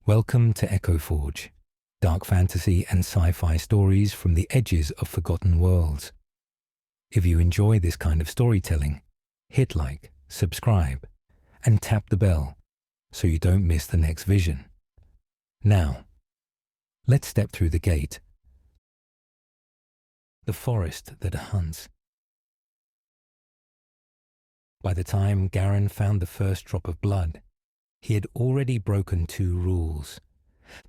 Welcome to Echo Forge, dark fantasy and sci-fi stories from the edges of forgotten worlds. If you enjoy this kind of storytelling, hit like, subscribe, and tap the bell so you don't miss the next vision. Now, let's step through the gate. The forest that hunts. By the time Garran found the first drop of blood, he had already broken 2 rules.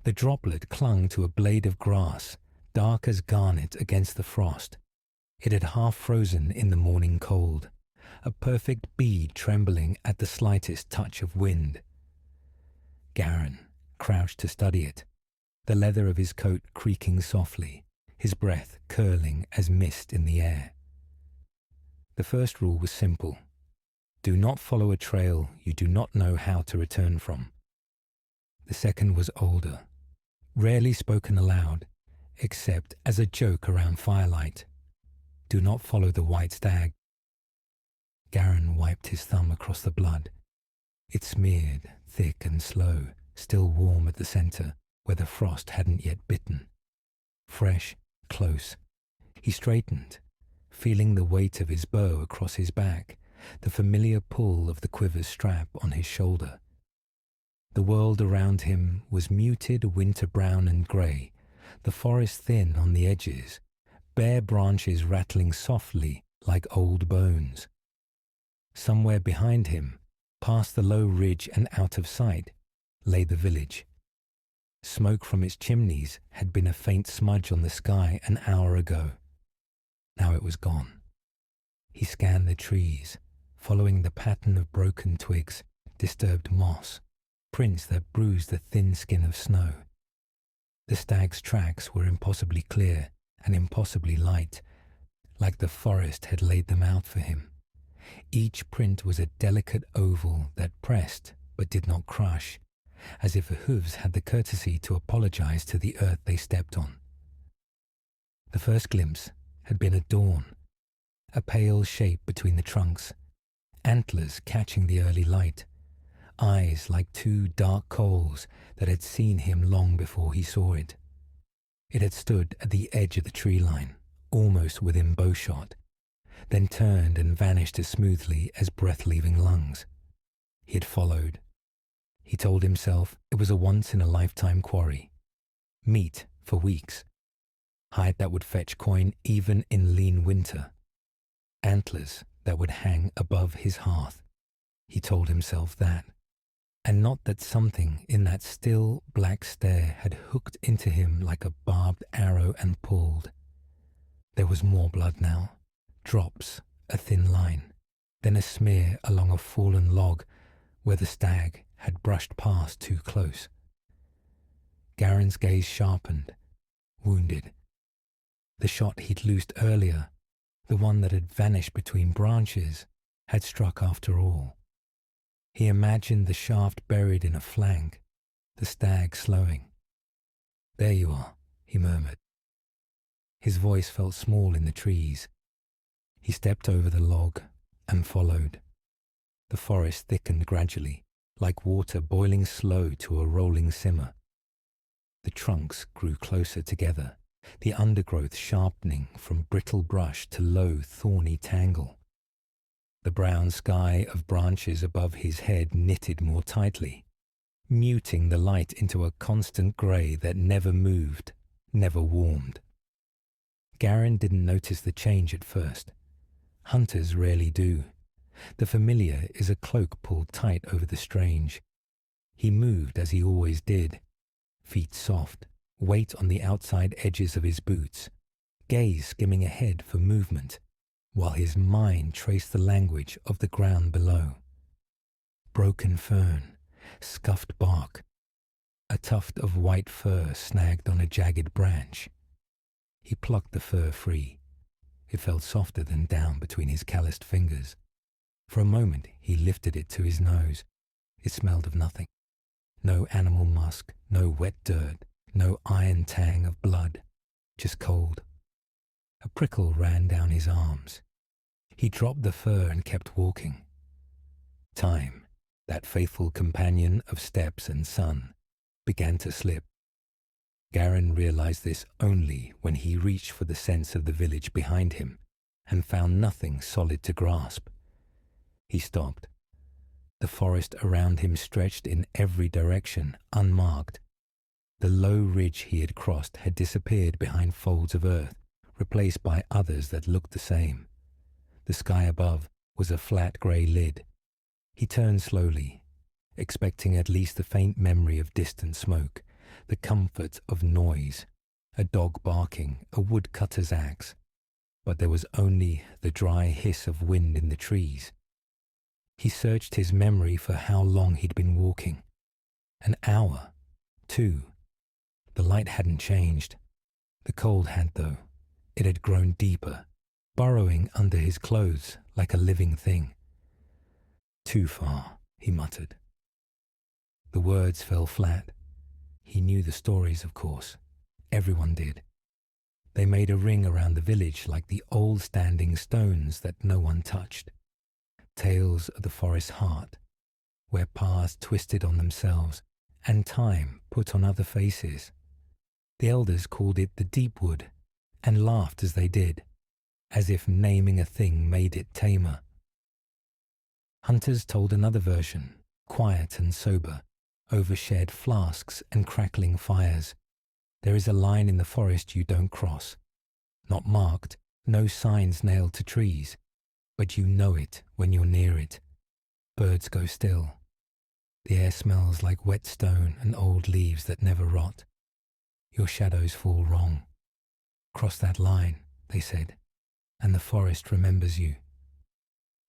The droplet clung to a blade of grass, dark as garnet against the frost. It had half frozen in the morning cold, a perfect bead trembling at the slightest touch of wind. Garran crouched to study it, the leather of his coat creaking softly, his breath curling as mist in the air. The first rule was simple. Do not follow a trail you do not know how to return from. The second was older, rarely spoken aloud, except as a joke around firelight. Do not follow the white stag. Garran wiped his thumb across the blood. It smeared, thick and slow, still warm at the center, where the frost hadn't yet bitten. Fresh, close. He straightened, feeling the weight of his bow across his back, the familiar pull of the quiver's strap on his shoulder. The world around him was muted winter brown and grey, the forest thin on the edges, bare branches rattling softly like old bones. Somewhere behind him, past the low ridge and out of sight, lay the village. Smoke from its chimneys had been a faint smudge on the sky an hour ago. Now it was gone. He scanned the trees, following the pattern of broken twigs, disturbed moss, prints that bruised the thin skin of snow. The stag's tracks were impossibly clear and impossibly light, like the forest had laid them out for him. Each print was a delicate oval that pressed but did not crush, as if the hooves had the courtesy to apologize to the earth they stepped on. The first glimpse had been at dawn, a pale shape between the trunks, antlers catching the early light, eyes like 2 dark coals that had seen him long before he saw it. It had stood at the edge of the tree line, almost within bowshot, then turned and vanished as smoothly as breath-leaving lungs. He had followed. He told himself it was a once-in-a-lifetime quarry. Meat for weeks. Hide that would fetch coin even in lean winter. Antlers that would hang above his hearth. He told himself that. And not that something in that still black stare had hooked into him like a barbed arrow and pulled. There was more blood now. Drops, a thin line, then a smear along a fallen log where the stag had brushed past too close. Garran's gaze sharpened, wounded. The shot he'd loosed earlier, the one that had vanished between branches, had struck after all. He imagined the shaft buried in a flank, the stag slowing. "There you are," he murmured. His voice felt small in the trees. He stepped over the log and followed. The forest thickened gradually, like water boiling slow to a rolling simmer. The trunks grew closer together, the undergrowth sharpening from brittle brush to low, thorny tangle. The brown sky of branches above his head knitted more tightly, muting the light into a constant grey that never moved, never warmed. Garran didn't notice the change at first. Hunters rarely do. The familiar is a cloak pulled tight over the strange. He moved as he always did, feet soft, weight on the outside edges of his boots, gaze skimming ahead for movement, while his mind traced the language of the ground below. Broken fern, scuffed bark, a tuft of white fur snagged on a jagged branch. He plucked the fur free. It felt softer than down between his calloused fingers. For a moment he lifted it to his nose. It smelled of nothing. No animal musk, no wet dirt, no iron tang of blood, just cold. A prickle ran down his arms. He dropped the fur and kept walking. Time, that faithful companion of steps and sun, began to slip. Garran realized this only when he reached for the sense of the village behind him and found nothing solid to grasp. He stopped. The forest around him stretched in every direction, unmarked. The low ridge he had crossed had disappeared behind folds of earth, replaced by others that looked the same. The sky above was a flat grey lid. He turned slowly, expecting at least the faint memory of distant smoke, the comfort of noise, a dog barking, a woodcutter's axe. But there was only the dry hiss of wind in the trees. He searched his memory for how long he'd been walking. An hour, 2. The light hadn't changed. The cold had, though. It had grown deeper, burrowing under his clothes like a living thing. Too far, he muttered. The words fell flat. He knew the stories, of course. Everyone did. They made a ring around the village like the old standing stones that no one touched. Tales of the forest's heart, where paths twisted on themselves and time put on other faces. The elders called it the Deepwood and laughed as they did, as if naming a thing made it tamer. Hunters told another version, quiet and sober, over shared flasks and crackling fires. There is a line in the forest you don't cross. Not marked, no signs nailed to trees, but you know it when you're near it. Birds go still. The air smells like wet stone and old leaves that never rot. Your shadows fall wrong. Cross that line, they said, and the forest remembers you.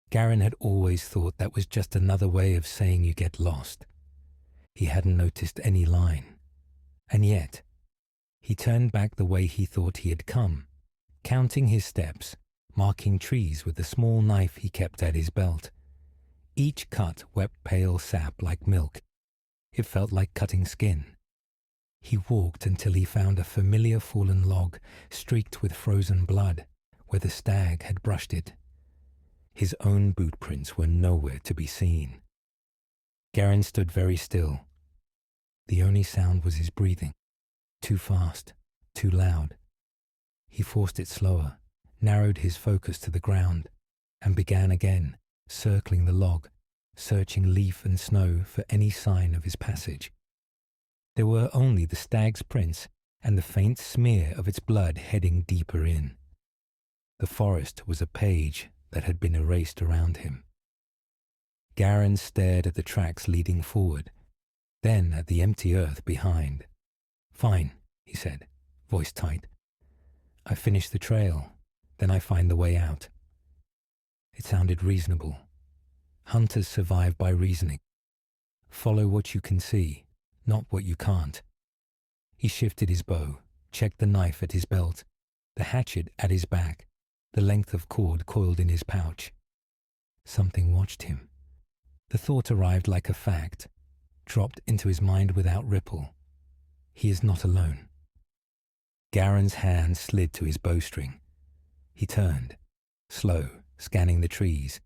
Garran had always thought that was just another way of saying you get lost. He hadn't noticed any line. And yet, he turned back the way he thought he had come, counting his steps, marking trees with the small knife he kept at his belt. Each cut wept pale sap like milk. It felt like cutting skin. He walked until he found a familiar fallen log streaked with frozen blood, where the stag had brushed it. His own boot prints were nowhere to be seen. Garran stood very still. The only sound was his breathing, too fast, too loud. He forced it slower, narrowed his focus to the ground, and began again, circling the log, searching leaf and snow for any sign of his passage. There were only the stag's prints and the faint smear of its blood heading deeper in. The forest was a page that had been erased around him. Garran stared at the tracks leading forward, then at the empty earth behind. "Fine," he said, voice tight. "I finish the trail, then I find the way out." It sounded reasonable. Hunters survive by reasoning. Follow what you can see, not what you can't. He shifted his bow, checked the knife at his belt, the hatchet at his back, the length of cord coiled in his pouch. Something watched him. The thought arrived like a fact, dropped into his mind without ripple. He is not alone. Garran's hand slid to his bowstring. He turned, slow, scanning the trees.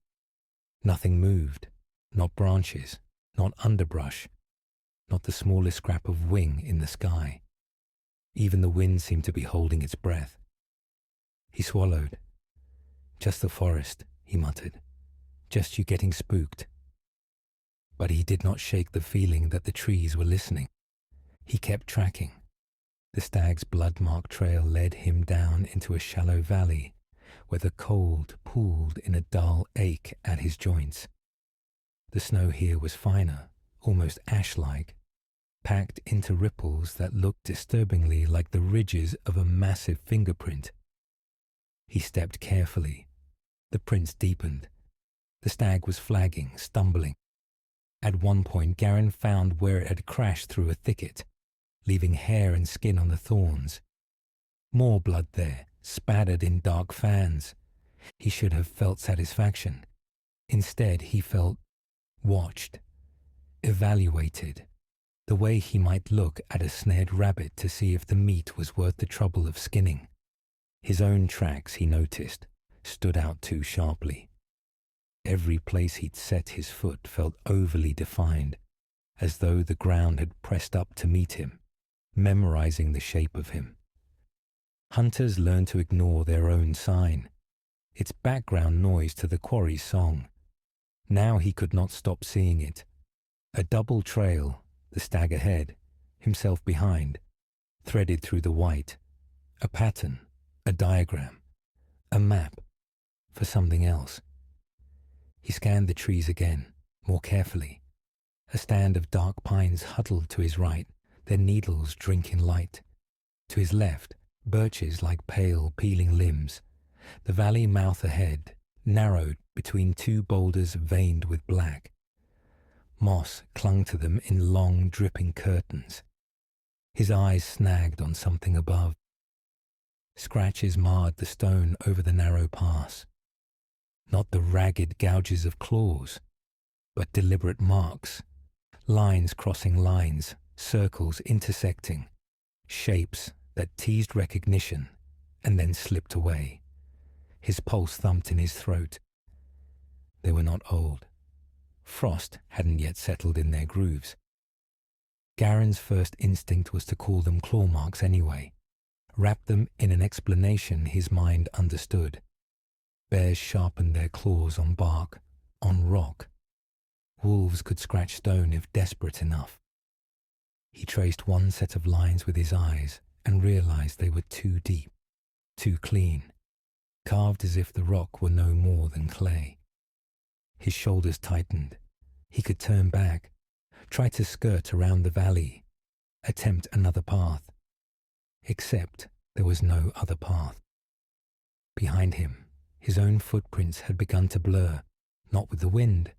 Nothing moved, not branches, not underbrush, not the smallest scrap of wing in the sky. Even the wind seemed to be holding its breath. He swallowed. "Just the forest," he muttered. "Just you getting spooked." But he did not shake the feeling that the trees were listening. He kept tracking. The stag's blood-marked trail led him down into a shallow valley where the cold pooled in a dull ache at his joints. The snow here was finer, almost ash-like, packed into ripples that looked disturbingly like the ridges of a massive fingerprint. He stepped carefully. The prints deepened. The stag was flagging, stumbling. At one point, Garran found where it had crashed through a thicket, leaving hair and skin on the thorns. More blood there, spattered in dark fans. He should have felt satisfaction. Instead, he felt watched, evaluated, the way he might look at a snared rabbit to see if the meat was worth the trouble of skinning. His own tracks, he noticed, stood out too sharply. Every place he'd set his foot felt overly defined, as though the ground had pressed up to meet him, memorizing the shape of him. Hunters learn to ignore their own sign. It's background noise to the quarry's song. Now he could not stop seeing it. A double trail, the stag ahead, himself behind, threaded through the white. A pattern, a diagram, a map for something else. He scanned the trees again, more carefully. A stand of dark pines huddled to his right, their needles drinking light. To his left, birches like pale, peeling limbs. The valley mouth ahead, narrowed between two boulders veined with black. Moss clung to them in long, dripping curtains. His eyes snagged on something above. Scratches marred the stone over the narrow pass. Not the ragged gouges of claws, but deliberate marks. Lines crossing lines, circles intersecting. Shapes that teased recognition and then slipped away. His pulse thumped in his throat. They were not old. Frost hadn't yet settled in their grooves. Garran's first instinct was to call them claw marks anyway, wrap them in an explanation his mind understood. Bears sharpened their claws on bark, on rock. Wolves could scratch stone if desperate enough. He traced one set of lines with his eyes and realized they were too deep, too clean, carved as if the rock were no more than clay. His shoulders tightened. He could turn back, try to skirt around the valley, attempt another path. Except there was no other path. Behind him, his own footprints had begun to blur, not with the wind,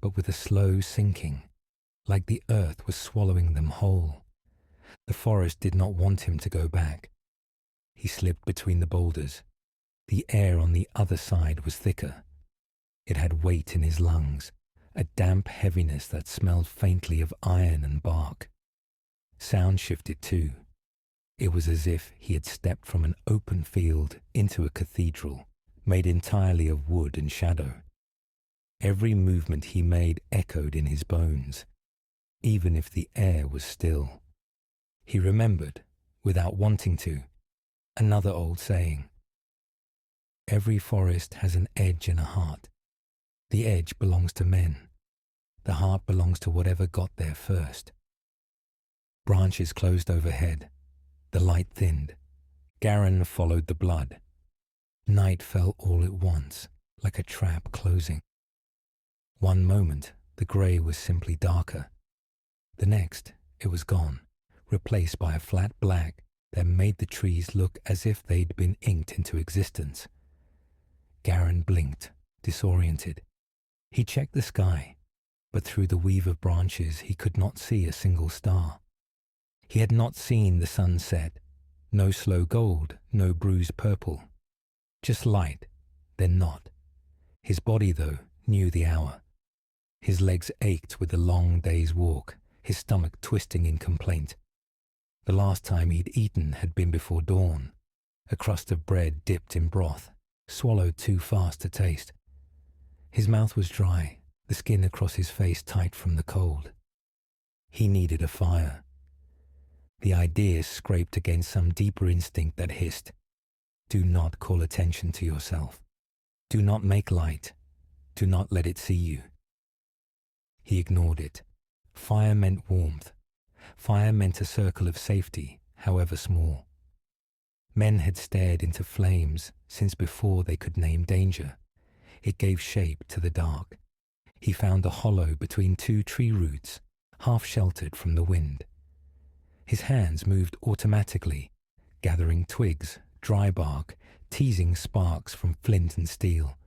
but with a slow sinking, like the earth was swallowing them whole. The forest did not want him to go back. He slipped between the boulders. The air on the other side was thicker. It had weight in his lungs, a damp heaviness that smelled faintly of iron and bark. Sound shifted too. It was as if he had stepped from an open field into a cathedral, made entirely of wood and shadow. Every movement he made echoed in his bones, even if the air was still. He remembered, without wanting to, another old saying. Every forest has an edge and a heart. The edge belongs to men. The heart belongs to whatever got there first. Branches closed overhead. The light thinned. Garran followed the blood. Night fell all at once, like a trap closing. One moment, the grey was simply darker. The next, it was gone, replaced by a flat black that made the trees look as if they'd been inked into existence. Garran blinked, disoriented. He checked the sky, but through the weave of branches he could not see a single star. He had not seen the sun set, no slow gold, no bruised purple. Just light, then not. His body, though, knew the hour. His legs ached with the long day's walk, his stomach twisting in complaint. The last time he'd eaten had been before dawn, a crust of bread dipped in broth, swallowed too fast to taste. His mouth was dry, the skin across his face tight from the cold. He needed a fire. The idea scraped against some deeper instinct that hissed, "Do not call attention to yourself. Do not make light. Do not let it see you." He ignored it. Fire meant warmth. Fire meant a circle of safety, however small. Men had stared into flames since before they could name danger. It gave shape to the dark. He found a hollow between two tree roots, half sheltered from the wind. His hands moved automatically, gathering twigs, dry bark, teasing sparks from flint and steel.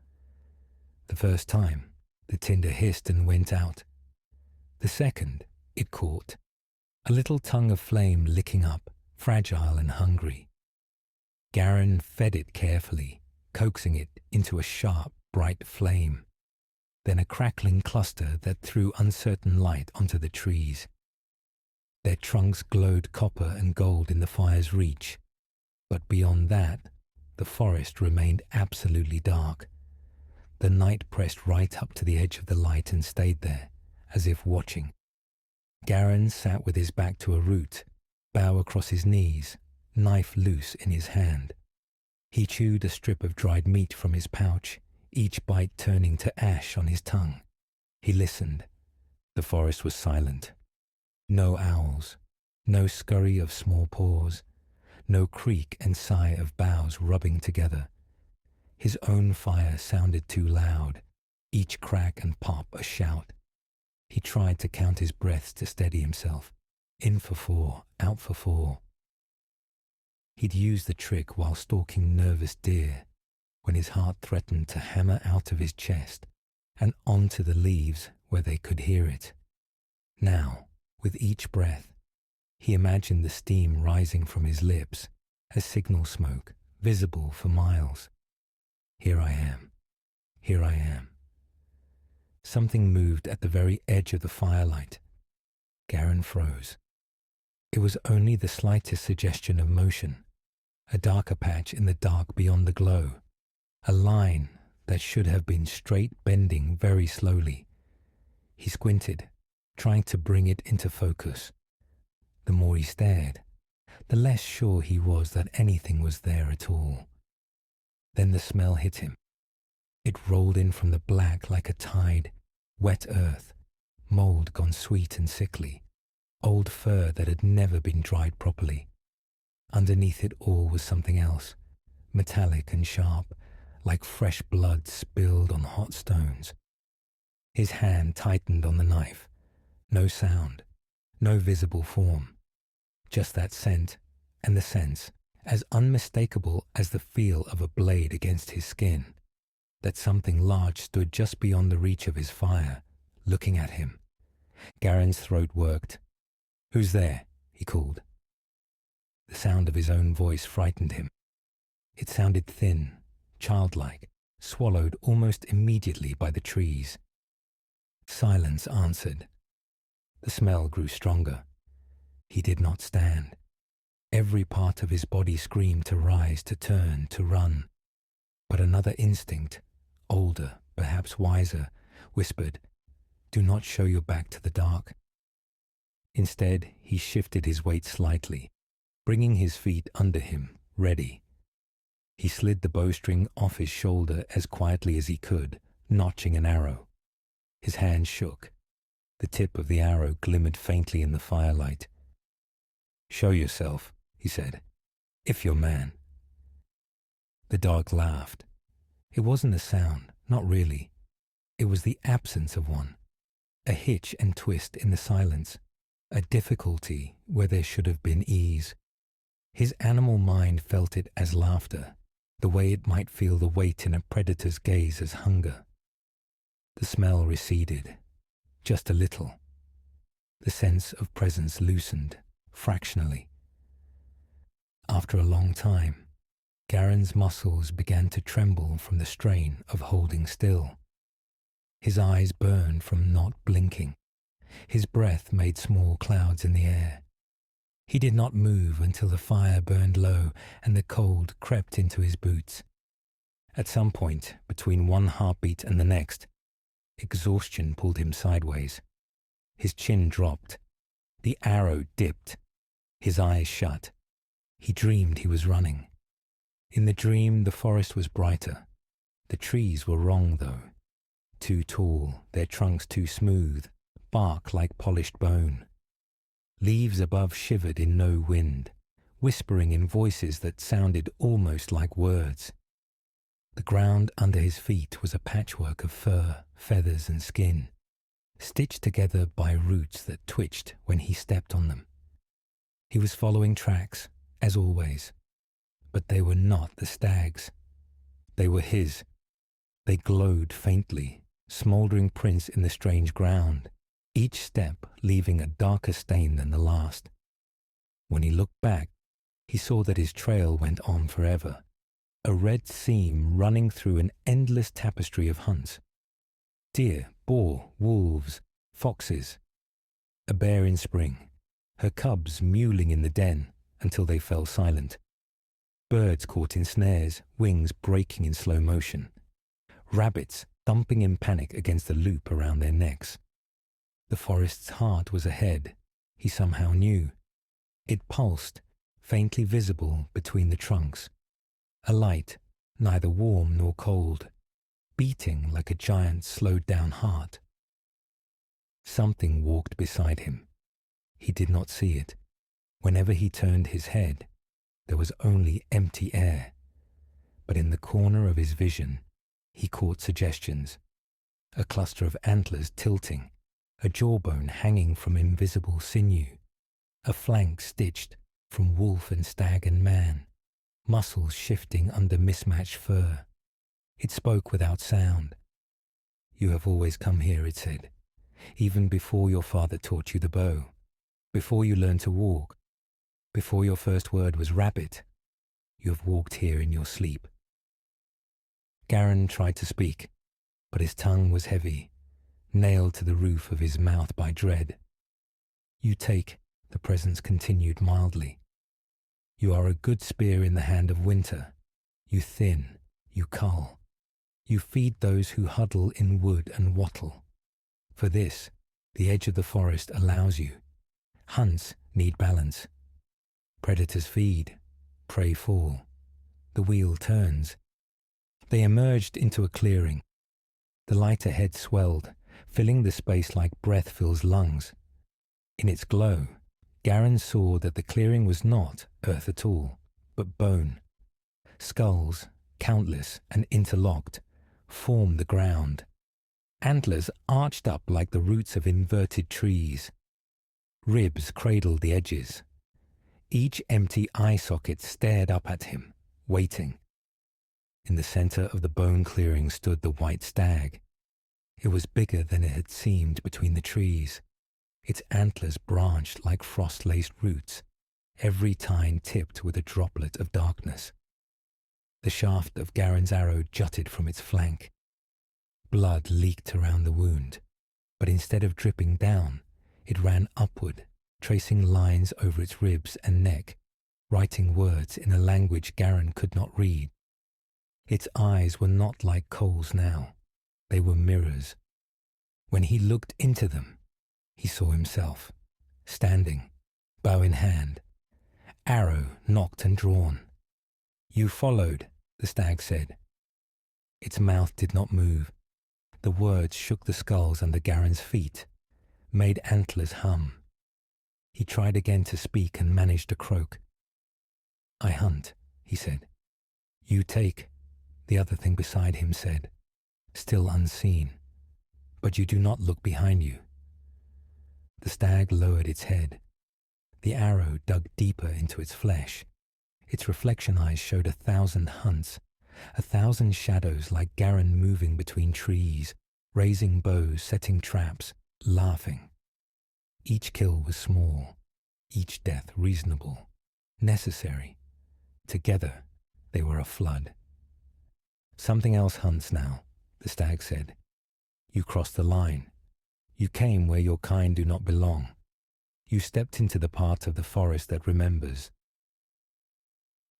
The first time, the tinder hissed and went out. The second, it caught, a little tongue of flame licking up, fragile and hungry. Garran fed it carefully, coaxing it into a sharp, bright flame, then a crackling cluster that threw uncertain light onto the trees. Their trunks glowed copper and gold in the fire's reach, but beyond that, the forest remained absolutely dark. The night pressed right up to the edge of the light and stayed there, as if watching. Garran sat with his back to a root, bow across his knees, knife loose in his hand. He chewed a strip of dried meat from his pouch, each bite turning to ash on his tongue. He listened. The forest was silent. No owls, no scurry of small paws, no creak and sigh of boughs rubbing together. His own fire sounded too loud, each crack and pop a shout. He tried to count his breaths to steady himself. In for 4, out for 4. He'd used the trick while stalking nervous deer, when his heart threatened to hammer out of his chest and onto the leaves where they could hear it. Now, with each breath, he imagined the steam rising from his lips as signal smoke, visible for miles. Here I am. Here I am. Something moved at the very edge of the firelight. Garran froze. It was only the slightest suggestion of motion, a darker patch in the dark beyond the glow, a line that should have been straight bending very slowly. He squinted, trying to bring it into focus. The more he stared, the less sure he was that anything was there at all. Then the smell hit him. It rolled in from the black like a tide, wet earth, mold gone sweet and sickly, old fur that had never been dried properly. Underneath it all was something else, metallic and sharp, like fresh blood spilled on hot stones. His hand tightened on the knife. No sound, no visible form. Just that scent and the sense, as unmistakable as the feel of a blade against his skin, that something large stood just beyond the reach of his fire, looking at him. Garran's throat worked. "Who's there?" he called. The sound of his own voice frightened him. It sounded thin, childlike, swallowed almost immediately by the trees. Silence answered. The smell grew stronger. He did not stand. Every part of his body screamed to rise, to turn, to run. But another instinct, older, perhaps wiser, whispered, "Do not show your back to the dark." Instead, he shifted his weight slightly, bringing his feet under him, ready. He slid the bowstring off his shoulder as quietly as he could, notching an arrow. His hand shook. The tip of the arrow glimmered faintly in the firelight. "Show yourself," he said, "if you're man." The dog laughed. It wasn't a sound, not really. It was the absence of one, a hitch and twist in the silence, a difficulty where there should have been ease. His animal mind felt it as laughter, the way it might feel the weight in a predator's gaze as hunger. The smell receded, just a little. The sense of presence loosened, fractionally. After a long time, Garran's muscles began to tremble from the strain of holding still. His eyes burned from not blinking. His breath made small clouds in the air. He did not move until the fire burned low and the cold crept into his boots. At some point, between one heartbeat and the next, exhaustion pulled him sideways. His chin dropped. The arrow dipped. His eyes shut. He dreamed he was running. In the dream, the forest was brighter. The trees were wrong, though. Too tall, their trunks too smooth, bark like polished bone. Leaves above shivered in no wind, whispering in voices that sounded almost like words. The ground under his feet was a patchwork of fur, feathers and skin, stitched together by roots that twitched when he stepped on them. He was following tracks, as always, but they were not the stag's. They were his. They glowed faintly, smouldering prints in the strange ground, each step leaving a darker stain than the last. When he looked back, he saw that his trail went on forever, a red seam running through an endless tapestry of hunts. Deer, boar, wolves, foxes. A bear in spring, her cubs mewling in the den until they fell silent. Birds caught in snares, wings breaking in slow motion. Rabbits thumping in panic against the loop around their necks. The forest's heart was ahead, he somehow knew. It pulsed, faintly visible between the trunks. A light, neither warm nor cold, beating like a giant slowed-down heart. Something walked beside him. He did not see it. Whenever he turned his head, there was only empty air. But in the corner of his vision, he caught suggestions. A cluster of antlers tilting, a jawbone hanging from invisible sinew, a flank stitched from wolf and stag and man, muscles shifting under mismatched fur. It spoke without sound. "You have always come here," it said, "even before your father taught you the bow, before you learned to walk, before your first word was rabbit. You have walked here in your sleep." Garran tried to speak, but his tongue was heavy, nailed to the roof of his mouth by dread. "You take," the presence continued mildly. "You are a good spear in the hand of winter. You thin, you cull. You feed those who huddle in wood and wattle. For this, the edge of the forest allows you. Hunts need balance. Predators feed, prey fall. The wheel turns." They emerged into a clearing. The light ahead swelled, filling the space like breath fills lungs. In its glow, Garran saw that the clearing was not earth at all, but bone. Skulls, countless and interlocked, formed the ground. Antlers arched up like the roots of inverted trees. Ribs cradled the edges. Each empty eye socket stared up at him, waiting. In the center of the bone clearing stood the white stag. It was bigger than it had seemed between the trees. Its antlers branched like frost-laced roots, every tine tipped with a droplet of darkness. The shaft of Garran's arrow jutted from its flank. Blood leaked around the wound, but instead of dripping down, it ran upward, tracing lines over its ribs and neck, writing words in a language Garran could not read. Its eyes were not like coals now. They were mirrors. When he looked into them, he saw himself, standing, bow in hand, arrow nocked and drawn. "You followed," the stag said. Its mouth did not move. The words shook the skulls under Garran's feet, made antlers hum. He tried again to speak and managed to croak. "I hunt," he said. "You take," the other thing beside him said, still unseen. "But you do not look behind you." The stag lowered its head. The arrow dug deeper into its flesh. Its reflection eyes showed 1,000 hunts, 1,000 shadows like Garran moving between trees, raising bows, setting traps, laughing. Each kill was small, each death reasonable, necessary. Together, they were a flood. "Something else hunts now," the stag said. "You crossed the line. You came where your kind do not belong. You stepped into the part of the forest that remembers."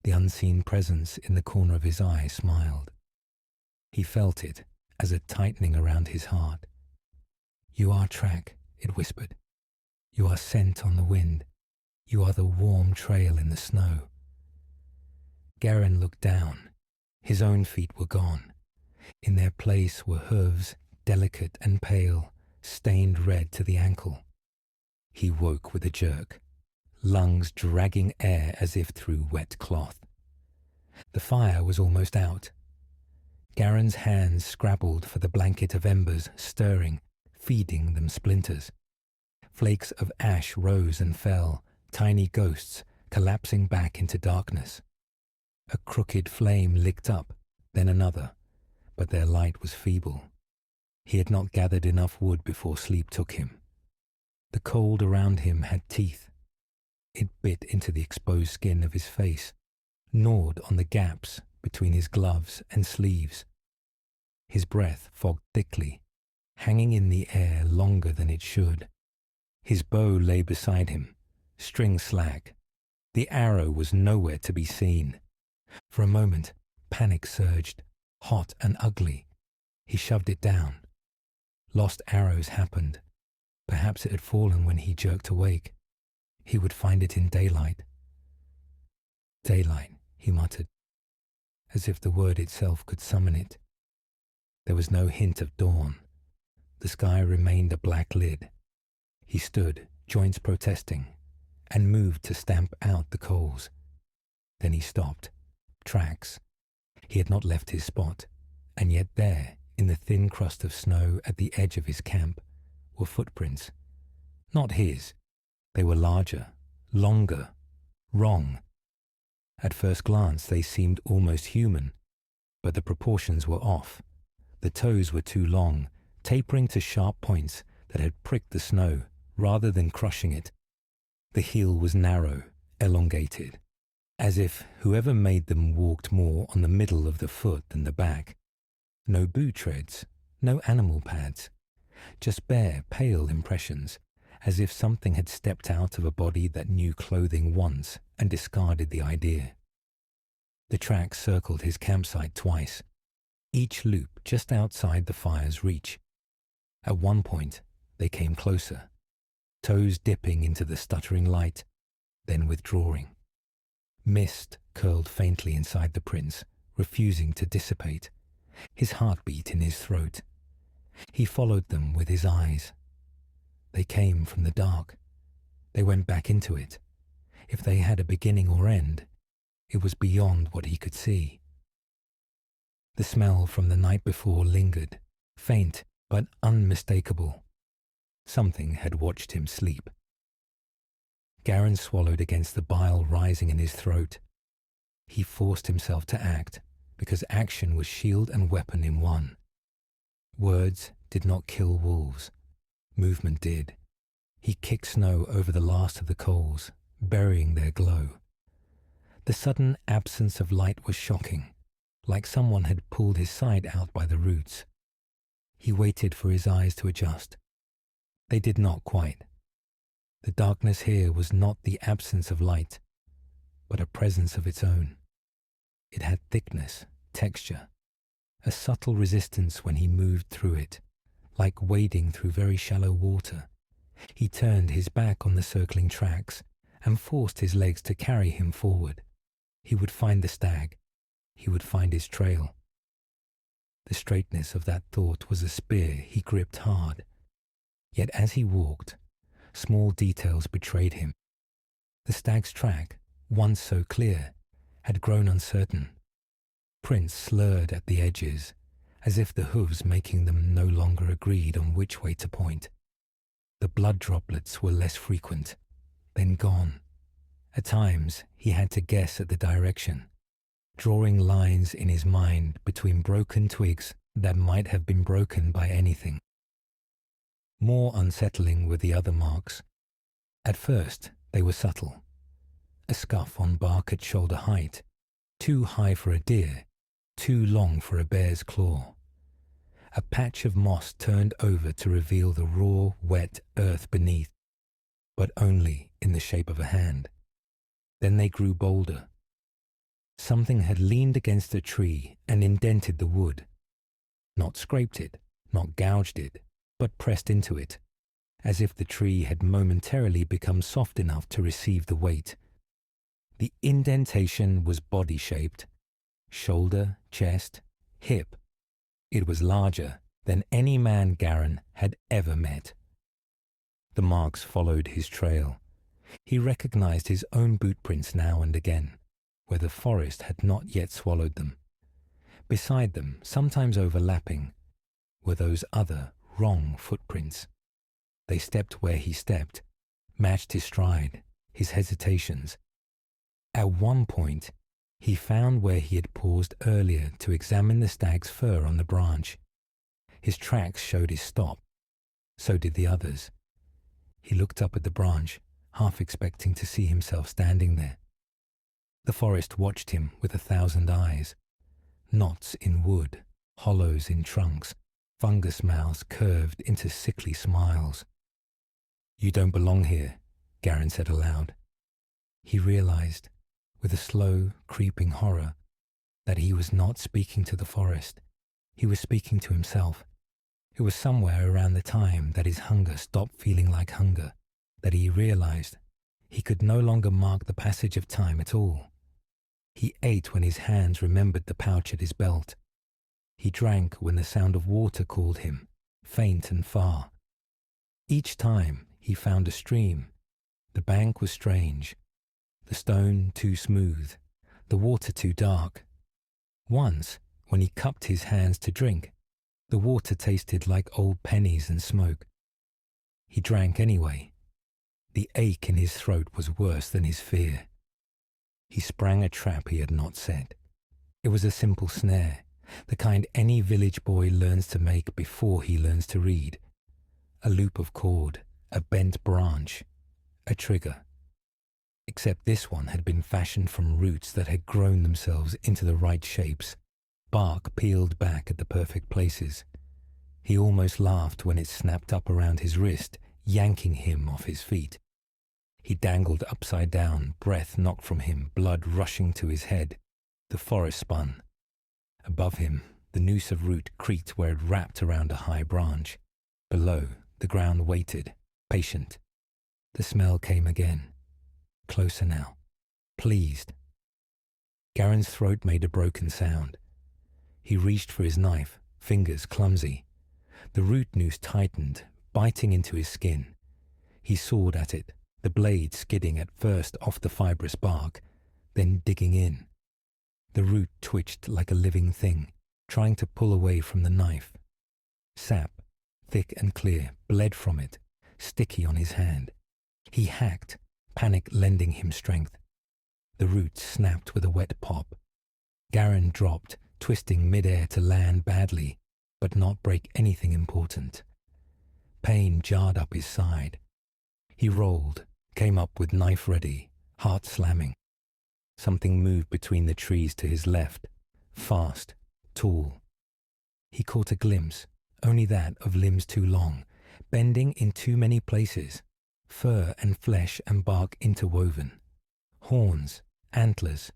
The unseen presence in the corner of his eye smiled. He felt it as a tightening around his heart. "You are track," it whispered. "You are scent on the wind. You are the warm trail in the snow." Garran looked down. His own feet were gone. In their place were hooves, delicate and pale, stained red to the ankle. He woke with a jerk, lungs dragging air as if through wet cloth. The fire was almost out. Garran's hands scrabbled for the blanket of embers, stirring, feeding them splinters. Flakes of ash rose and fell, tiny ghosts collapsing back into darkness. A crooked flame licked up, then another, but their light was feeble. He had not gathered enough wood before sleep took him. The cold around him had teeth. It bit into the exposed skin of his face, gnawed on the gaps between his gloves and sleeves. His breath fogged thickly, hanging in the air longer than it should. His bow lay beside him, string slack. The arrow was nowhere to be seen. For a moment, panic surged, hot and ugly. He shoved it down. Lost arrows happened. Perhaps it had fallen when he jerked awake. He would find it in daylight. Daylight, he muttered, as if the word itself could summon it. There was no hint of dawn. The sky remained a black lid. He stood, joints protesting, and moved to stamp out the coals. Then he stopped. Tracks. He had not left his spot, and yet there, in the thin crust of snow at the edge of his camp, were footprints. Not his. They were larger, longer, wrong. At first glance they seemed almost human, but the proportions were off. The toes were too long, tapering to sharp points that had pricked the snow rather than crushing it. The heel was narrow, elongated, as if whoever made them walked more on the middle of the foot than the back. No boot treads, no animal pads, just bare, pale impressions, as if something had stepped out of a body that knew clothing once and discarded the idea. The tracks circled his campsite twice, each loop just outside the fire's reach. At one point, they came closer, toes dipping into the stuttering light, then withdrawing. Mist curled faintly inside the prince, refusing to dissipate, his heartbeat in his throat. He followed them with his eyes. They came from the dark. They went back into it. If they had a beginning or end, it was beyond what he could see. The smell from the night before lingered, faint but unmistakable. Something had watched him sleep. Garran swallowed against the bile rising in his throat. He forced himself to act, because action was shield and weapon in one. Words did not kill wolves. Movement did. He kicked snow over the last of the coals, burying their glow. The sudden absence of light was shocking, like someone had pulled his side out by the roots. He waited for his eyes to adjust. They did not quite. The darkness here was not the absence of light, but a presence of its own. It had thickness, texture, a subtle resistance when he moved through it, like wading through very shallow water. He turned his back on the circling tracks and forced his legs to carry him forward. He would find the stag. He would find his trail. The straightness of that thought was a spear he gripped hard. Yet as he walked, small details betrayed him. The stag's track, once so clear, had grown uncertain. Prints slurred at the edges, as if the hooves making them no longer agreed on which way to point. The blood droplets were less frequent, then gone. At times he had to guess at the direction, drawing lines in his mind between broken twigs that might have been broken by anything. More unsettling were the other marks. At first they were subtle. A scuff on bark at shoulder height, too high for a deer, too long for a bear's claw. A patch of moss turned over to reveal the raw, wet earth beneath, but only in the shape of a hand. Then they grew bolder. Something had leaned against a tree and indented the wood. Not scraped it, not gouged it, but pressed into it, as if the tree had momentarily become soft enough to receive the weight. The indentation was body-shaped, shoulder, chest, hip. It was larger than any man Garran had ever met. The marks followed his trail. He recognized his own boot prints now and again, where the forest had not yet swallowed them. Beside them, sometimes overlapping, were those other wrong footprints. They stepped where he stepped, matched his stride, his hesitations. At one point, he found where he had paused earlier to examine the stag's fur on the branch. His tracks showed his stop. So did the others. He looked up at the branch, half expecting to see himself standing there. The forest watched him with 1,000 eyes. Knots in wood, hollows in trunks, fungus mouths curved into sickly smiles. "You don't belong here," Garran said aloud. He realized, with a slow, creeping horror, that he was not speaking to the forest. He was speaking to himself. It was somewhere around the time that his hunger stopped feeling like hunger that he realized he could no longer mark the passage of time at all. He ate when his hands remembered the pouch at his belt. He drank when the sound of water called him, faint and far. Each time he found a stream, the bank was strange, the stone too smooth, the water too dark. Once, when he cupped his hands to drink, the water tasted like old pennies and smoke. He drank anyway. The ache in his throat was worse than his fear. He sprang a trap he had not set. It was a simple snare, the kind any village boy learns to make before he learns to read. A loop of cord, a bent branch, a trigger. Except this one had been fashioned from roots that had grown themselves into the right shapes, bark peeled back at the perfect places. He almost laughed when it snapped up around his wrist, yanking him off his feet. He dangled upside down, breath knocked from him, blood rushing to his head. The forest spun. Above him, the noose of root creaked where it wrapped around a high branch. Below, the ground waited, patient. The smell came again. Closer now. Pleased. Garran's throat made a broken sound. He reached for his knife, fingers clumsy. The root noose tightened, biting into his skin. He sawed at it, the blade skidding at first off the fibrous bark, then digging in. The root twitched like a living thing, trying to pull away from the knife. Sap, thick and clear, bled from it, sticky on his hand. He hacked, panic lending him strength. The root snapped with a wet pop. Garran dropped, twisting mid-air to land badly, but not break anything important. Pain jarred up his side. He rolled, came up with knife ready, heart slamming. Something moved between the trees to his left, fast, tall. He caught a glimpse, only that of limbs too long, bending in too many places, fur and flesh and bark interwoven, horns, antlers,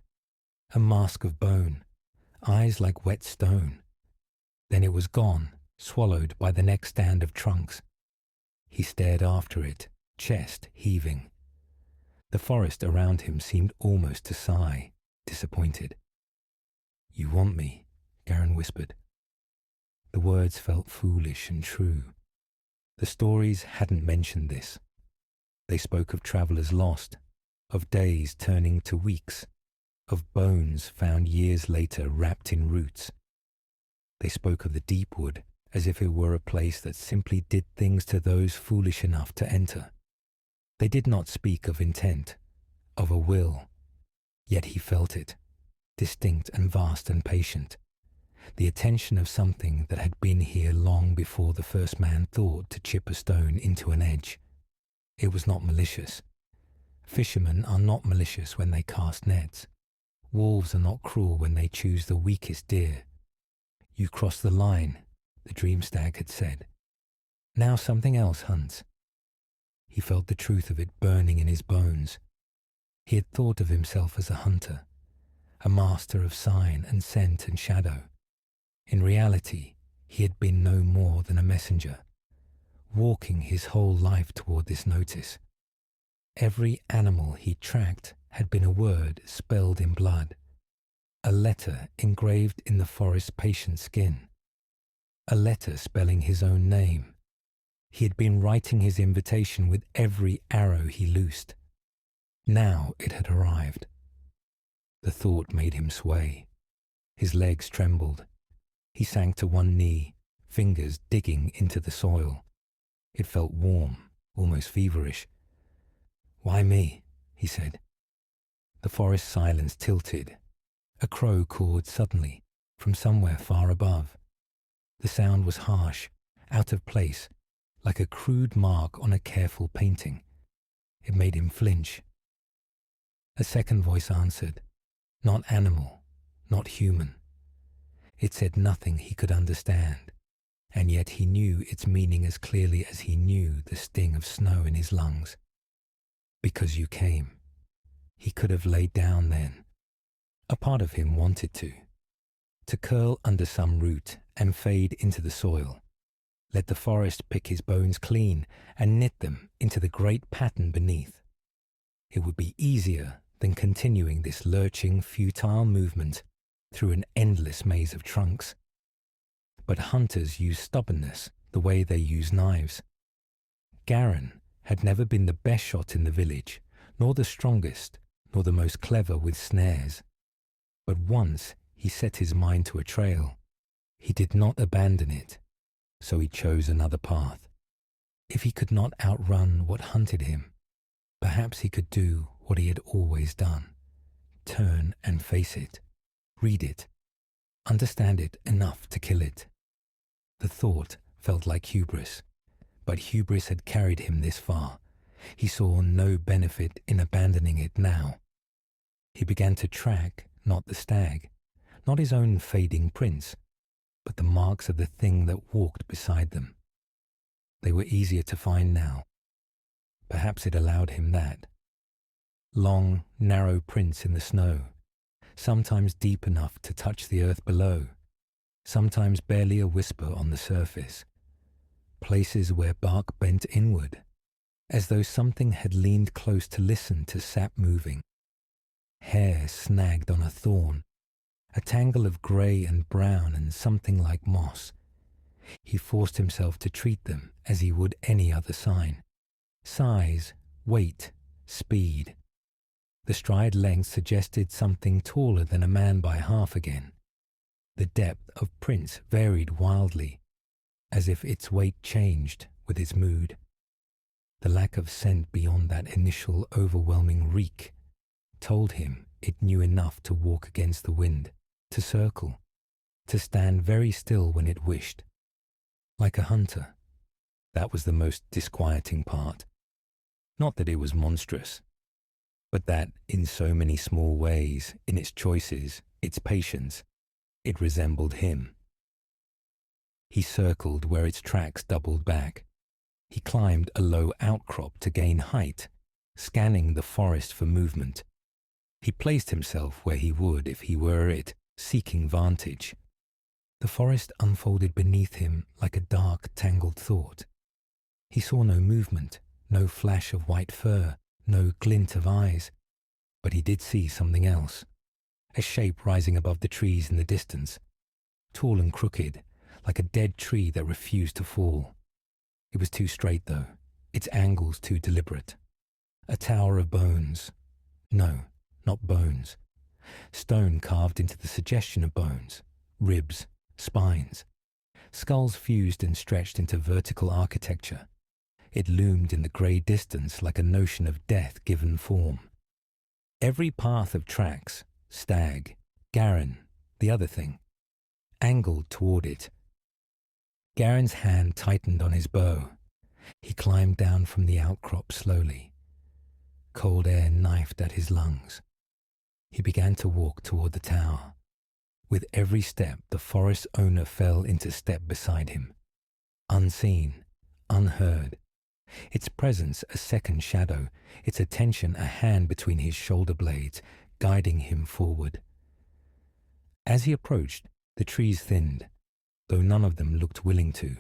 a mask of bone, eyes like wet stone. Then it was gone, swallowed by the next stand of trunks. He stared after it, chest heaving. The forest around him seemed almost to sigh, disappointed. "You want me," Garran whispered. The words felt foolish and true. The stories hadn't mentioned this. They spoke of travellers lost, of days turning to weeks, of bones found years later wrapped in roots. They spoke of the Deepwood as if it were a place that simply did things to those foolish enough to enter. They did not speak of intent, of a will, yet he felt it, distinct and vast and patient, the attention of something that had been here long before the first man thought to chip a stone into an edge. It was not malicious. Fishermen are not malicious when they cast nets. Wolves are not cruel when they choose the weakest deer. "You cross the line," the dream stag had said. "Now something else hunts." He felt the truth of it burning in his bones. He had thought of himself as a hunter, a master of sign and scent and shadow. In reality, he had been no more than a messenger, walking his whole life toward this notice. Every animal he tracked had been a word spelled in blood, a letter engraved in the forest's patient skin, a letter spelling his own name. He had been writing his invitation with every arrow he loosed. Now it had arrived. The thought made him sway. His legs trembled. He sank to one knee, fingers digging into the soil. It felt warm, almost feverish. "Why me?" he said. The forest silence tilted. A crow cawed suddenly, from somewhere far above. The sound was harsh, out of place, like a crude mark on a careful painting. It made him flinch. A second voice answered, not animal, not human. It said nothing he could understand, and yet he knew its meaning as clearly as he knew the sting of snow in his lungs. "Because you came." He could have laid down then. A part of him wanted to curl under some root and fade into the soil. let the forest pick his bones clean and knit them into the great pattern beneath. It would be easier than continuing this lurching, futile movement through an endless maze of trunks. But hunters use stubbornness the way they use knives. Garran had never been the best shot in the village, nor the strongest, nor the most clever with snares. But once he set his mind to a trail, he did not abandon it, so he chose another path. If he could not outrun what hunted him, perhaps he could do what he had always done: turn and face it, read it, understand it enough to kill it. The thought felt like hubris, but hubris had carried him this far. He saw no benefit in abandoning it now. He began to track not the stag, not his own fading prints, but the marks of the thing that walked beside them. They were easier to find now. Perhaps it allowed him that. Long, narrow prints in the snow, sometimes deep enough to touch the earth below, sometimes barely a whisper on the surface. Places where bark bent inward, as though something had leaned close to listen to sap moving. Hair snagged on a thorn, a tangle of grey and brown and something like moss. He forced himself to treat them as he would any other sign. Size, weight, speed. The stride length suggested something taller than a man by half again. The depth of prints varied wildly, as if its weight changed with its mood. The lack of scent beyond that initial overwhelming reek told him it knew enough to walk against the wind, to circle, to stand very still when it wished. Like a hunter. That was the most disquieting part. Not that it was monstrous, but that in so many small ways, in its choices, its patience, it resembled him. He circled where its tracks doubled back. He climbed a low outcrop to gain height, scanning the forest for movement. He placed himself where he would if he were it, seeking vantage. The forest unfolded beneath him like a dark, tangled thought. He saw no movement, no flash of white fur, no glint of eyes, but he did see something else, a shape rising above the trees in the distance, tall and crooked, like a dead tree that refused to fall. It was too straight, though, its angles too deliberate. A tower of bones. No, not bones. Stone carved into the suggestion of bones, ribs, spines. Skulls fused and stretched into vertical architecture. It loomed in the grey distance like a notion of death given form. Every path of tracks, stag, Garran, the other thing, angled toward it. Garran's hand tightened on his bow. He climbed down from the outcrop slowly. Cold air knifed at his lungs. He began to walk toward the tower. With every step, the forest owner fell into step beside him. Unseen, unheard. Its presence a second shadow, its attention a hand between his shoulder blades, guiding him forward. As he approached, the trees thinned, though none of them looked willing to.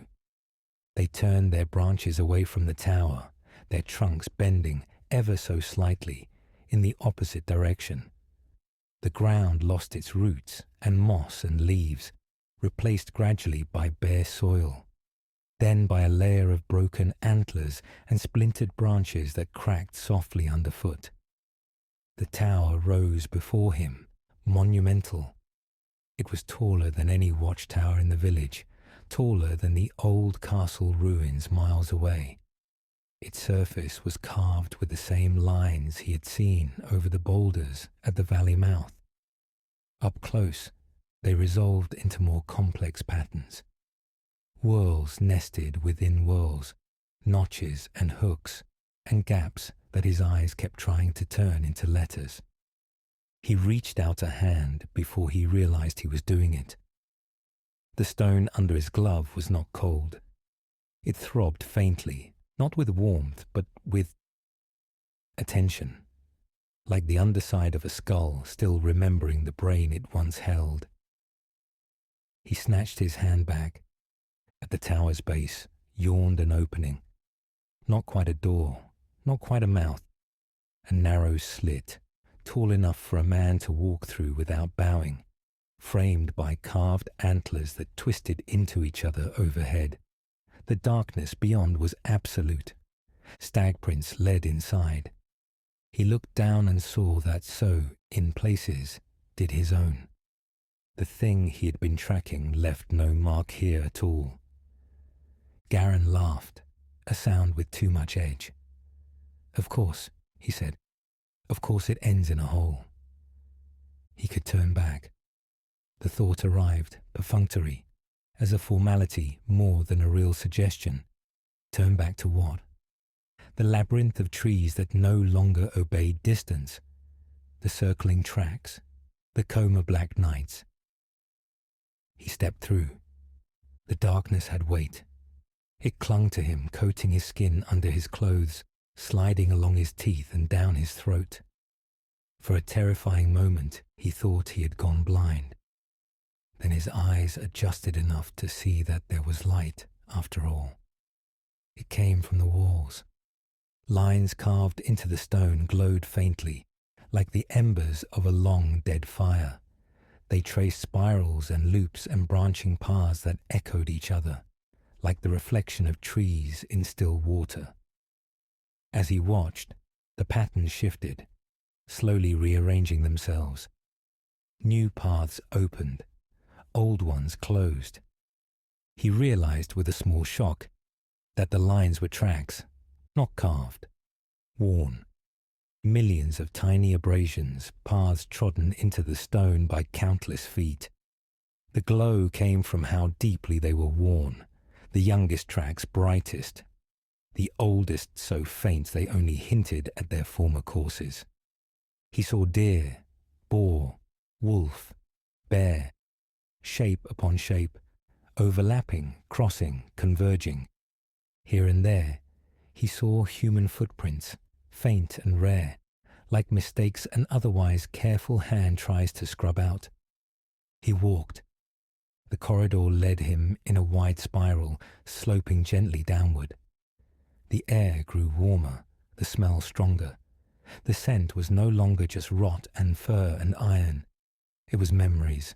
They turned their branches away from the tower, their trunks bending ever so slightly in the opposite direction. The ground lost its roots and moss and leaves, replaced gradually by bare soil, then by a layer of broken antlers and splintered branches that cracked softly underfoot. The tower rose before him, monumental. It was taller than any watchtower in the village, taller than the old castle ruins miles away. Its surface was carved with the same lines he had seen over the boulders at the valley mouth. Up close, they resolved into more complex patterns. Whorls nested within whorls, notches and hooks, and gaps that his eyes kept trying to turn into letters. He reached out a hand before he realized he was doing it. The stone under his glove was not cold. It throbbed faintly, not with warmth, but with attention, like the underside of a skull still remembering the brain it once held. He snatched his hand back. At the tower's base yawned an opening, not quite a door, not quite a mouth, a narrow slit, tall enough for a man to walk through without bowing, framed by carved antlers that twisted into each other overhead. The darkness beyond was absolute. Stag prints led inside. He looked down and saw that so, in places, did his own. The thing he had been tracking left no mark here at all. Garran laughed, a sound with too much edge. "Of course," he said. "Of course it ends in a hole." He could turn back. The thought arrived, perfunctory, as a formality more than a real suggestion. Turn back to what? The labyrinth of trees that no longer obeyed distance, the circling tracks, the coma-black nights. He stepped through. The darkness had weight. It clung to him, coating his skin under his clothes, sliding along his teeth and down his throat. For a terrifying moment, he thought he had gone blind. Then his eyes adjusted enough to see that there was light, after all. It came from the walls. Lines carved into the stone glowed faintly, like the embers of a long dead fire. They traced spirals and loops and branching paths that echoed each other, like the reflection of trees in still water. As he watched, the patterns shifted, slowly rearranging themselves. New paths opened, old ones closed. He realized with a small shock that the lines were tracks, not carved, worn. Millions of tiny abrasions, paths trodden into the stone by countless feet. The glow came from how deeply they were worn, the youngest tracks brightest, the oldest so faint they only hinted at their former courses. He saw deer, boar, wolf, bear, shape upon shape, overlapping, crossing, converging. Here and there, he saw human footprints, faint and rare, like mistakes an otherwise careful hand tries to scrub out. He walked. The corridor led him in a wide spiral, sloping gently downward. The air grew warmer, the smell stronger. The scent was no longer just rot and fur and iron. It was memories,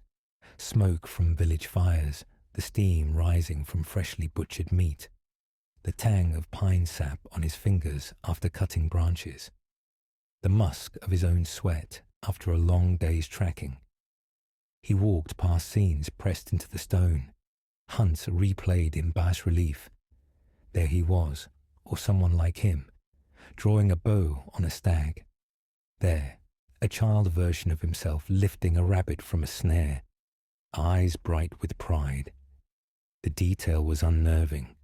smoke from village fires, the steam rising from freshly butchered meat, the tang of pine sap on his fingers after cutting branches, the musk of his own sweat after a long day's tracking. He walked past scenes pressed into the stone, hunts replayed in bas relief. There he was, or someone like him, drawing a bow on a stag. There, a child version of himself lifting a rabbit from a snare, eyes bright with pride. The detail was unnerving.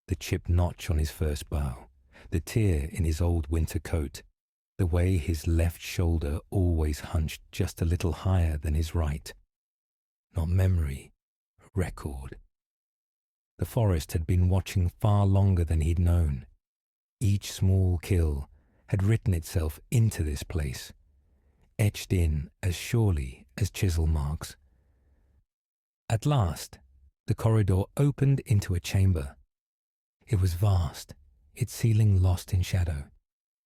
The chipped notch on his first bow, the tear in his old winter coat, the way his left shoulder always hunched just a little higher than his right. Not memory, record. The forest had been watching far longer than he'd known. Each small kill had written itself into this place, etched in as surely as chisel marks. At last, the corridor opened into a chamber. It was vast, its ceiling lost in shadow.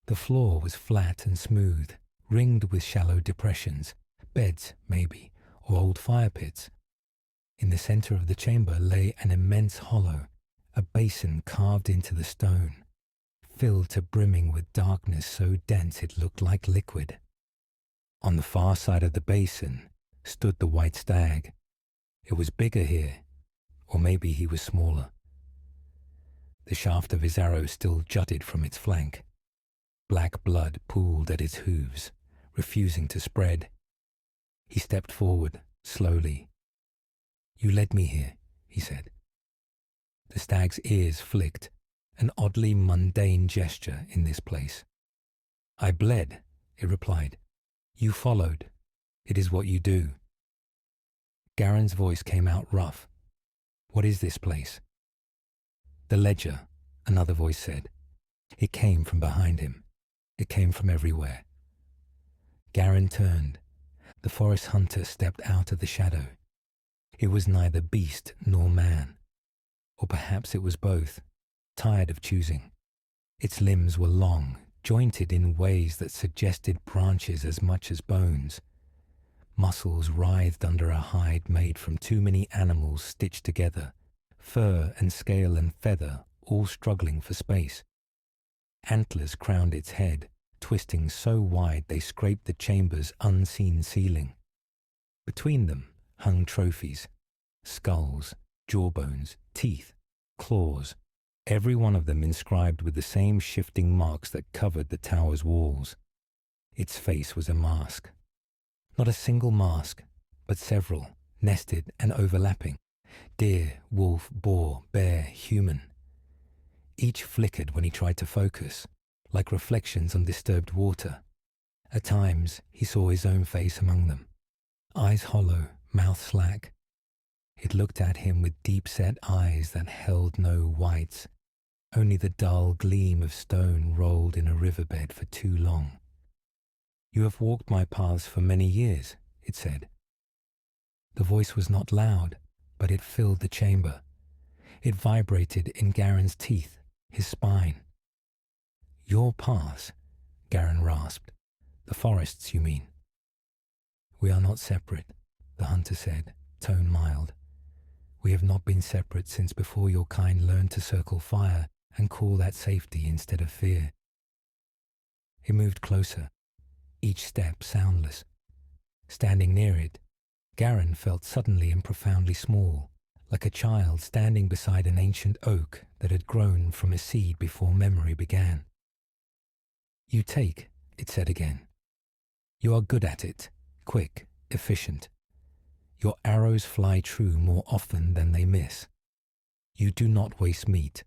The floor was flat and smooth, ringed with shallow depressions, beds, maybe, or old fire pits. In the center of the chamber lay an immense hollow, a basin carved into the stone, filled to brimming with darkness so dense it looked like liquid. On the far side of the basin stood the white stag. It was bigger here, or maybe he was smaller. The shaft of his arrow still jutted from its flank. Black blood pooled at its hooves, refusing to spread. He stepped forward, slowly. "You led me here," he said. The stag's ears flicked, an oddly mundane gesture in this place. "I bled," it replied. "You followed. It is what you do." Garran's voice came out rough. "What is this place?" "The ledger," another voice said. It came from behind him. It came from everywhere. Garran turned. The forest hunter stepped out of the shadow. It was neither beast nor man. Or perhaps it was both, tired of choosing. Its limbs were long, jointed in ways that suggested branches as much as bones. Muscles writhed under a hide made from too many animals stitched together, fur and scale and feather all struggling for space. Antlers crowned its head, twisting so wide they scraped the chamber's unseen ceiling. Between them hung trophies, skulls, jawbones, teeth, claws, every one of them inscribed with the same shifting marks that covered the tower's walls. Its face was a mask. Not a single mask, but several, nested and overlapping. Deer, wolf, boar, bear, human. Each flickered when he tried to focus, like reflections on disturbed water. At times, he saw his own face among them. Eyes hollow, mouth slack. It looked at him with deep-set eyes that held no whites. Only the dull gleam of stone rolled in a riverbed for too long. "You have walked my paths for many years," it said. The voice was not loud, but it filled the chamber. It vibrated in Garran's teeth, his spine. "Your paths," Garran rasped. "The forests, you mean?" "We are not separate," the hunter said, tone mild. "We have not been separate since before your kind learned to circle fire and call that safety instead of fear." It moved closer, each step soundless. Standing near it, Garran felt suddenly and profoundly small, like a child standing beside an ancient oak that had grown from a seed before memory began. "You take," it said again. "You are good at it, quick, efficient. Your arrows fly true more often than they miss. You do not waste meat.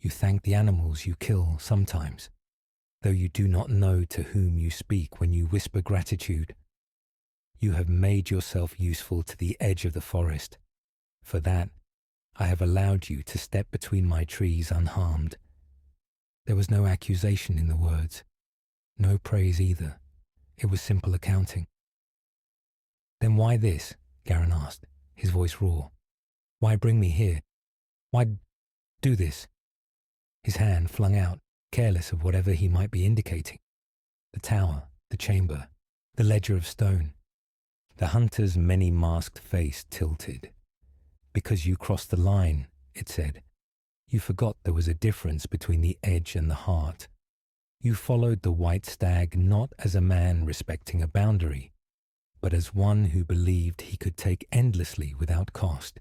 You thank the animals you kill sometimes, though you do not know to whom you speak when you whisper gratitude. You have made yourself useful to the edge of the forest. For that, I have allowed you to step between my trees unharmed." There was no accusation in the words, no praise either. It was simple accounting. "Then why this?" Garran asked, his voice raw. "Why bring me here? Why do this?" His hand flung out, careless of whatever he might be indicating. The tower, the chamber, the ledger of stone. The hunter's many-masked face tilted. "Because you crossed the line," it said. "You forgot there was a difference between the edge and the heart. You followed the white stag not as a man respecting a boundary, but as one who believed he could take endlessly without cost.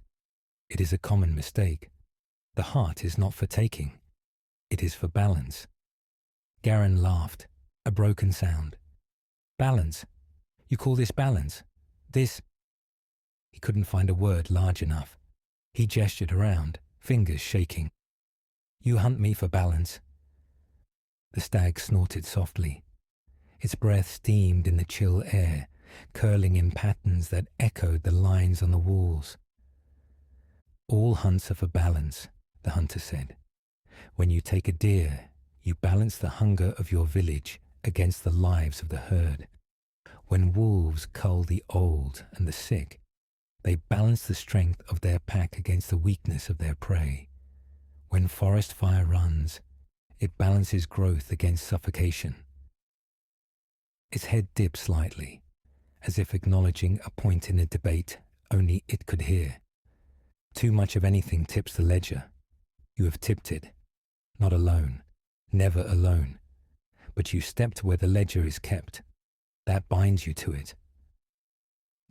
It is a common mistake. The heart is not for taking. It is for balance." Garran laughed, a broken sound. "Balance? You call this balance? This—" He couldn't find a word large enough. He gestured around, fingers shaking. "You hunt me for balance." The stag snorted softly. Its breath steamed in the chill air, curling in patterns that echoed the lines on the walls. "All hunts are for balance," the hunter said. "When you take a deer, you balance the hunger of your village against the lives of the herd. When wolves cull the old and the sick, they balance the strength of their pack against the weakness of their prey. When forest fire runs, it balances growth against suffocation." Its head dipped slightly, as if acknowledging a point in a debate only it could hear. Too much of anything tips the ledger. You have tipped it. Not alone, never alone. But you stepped where the ledger is kept. That binds you to it.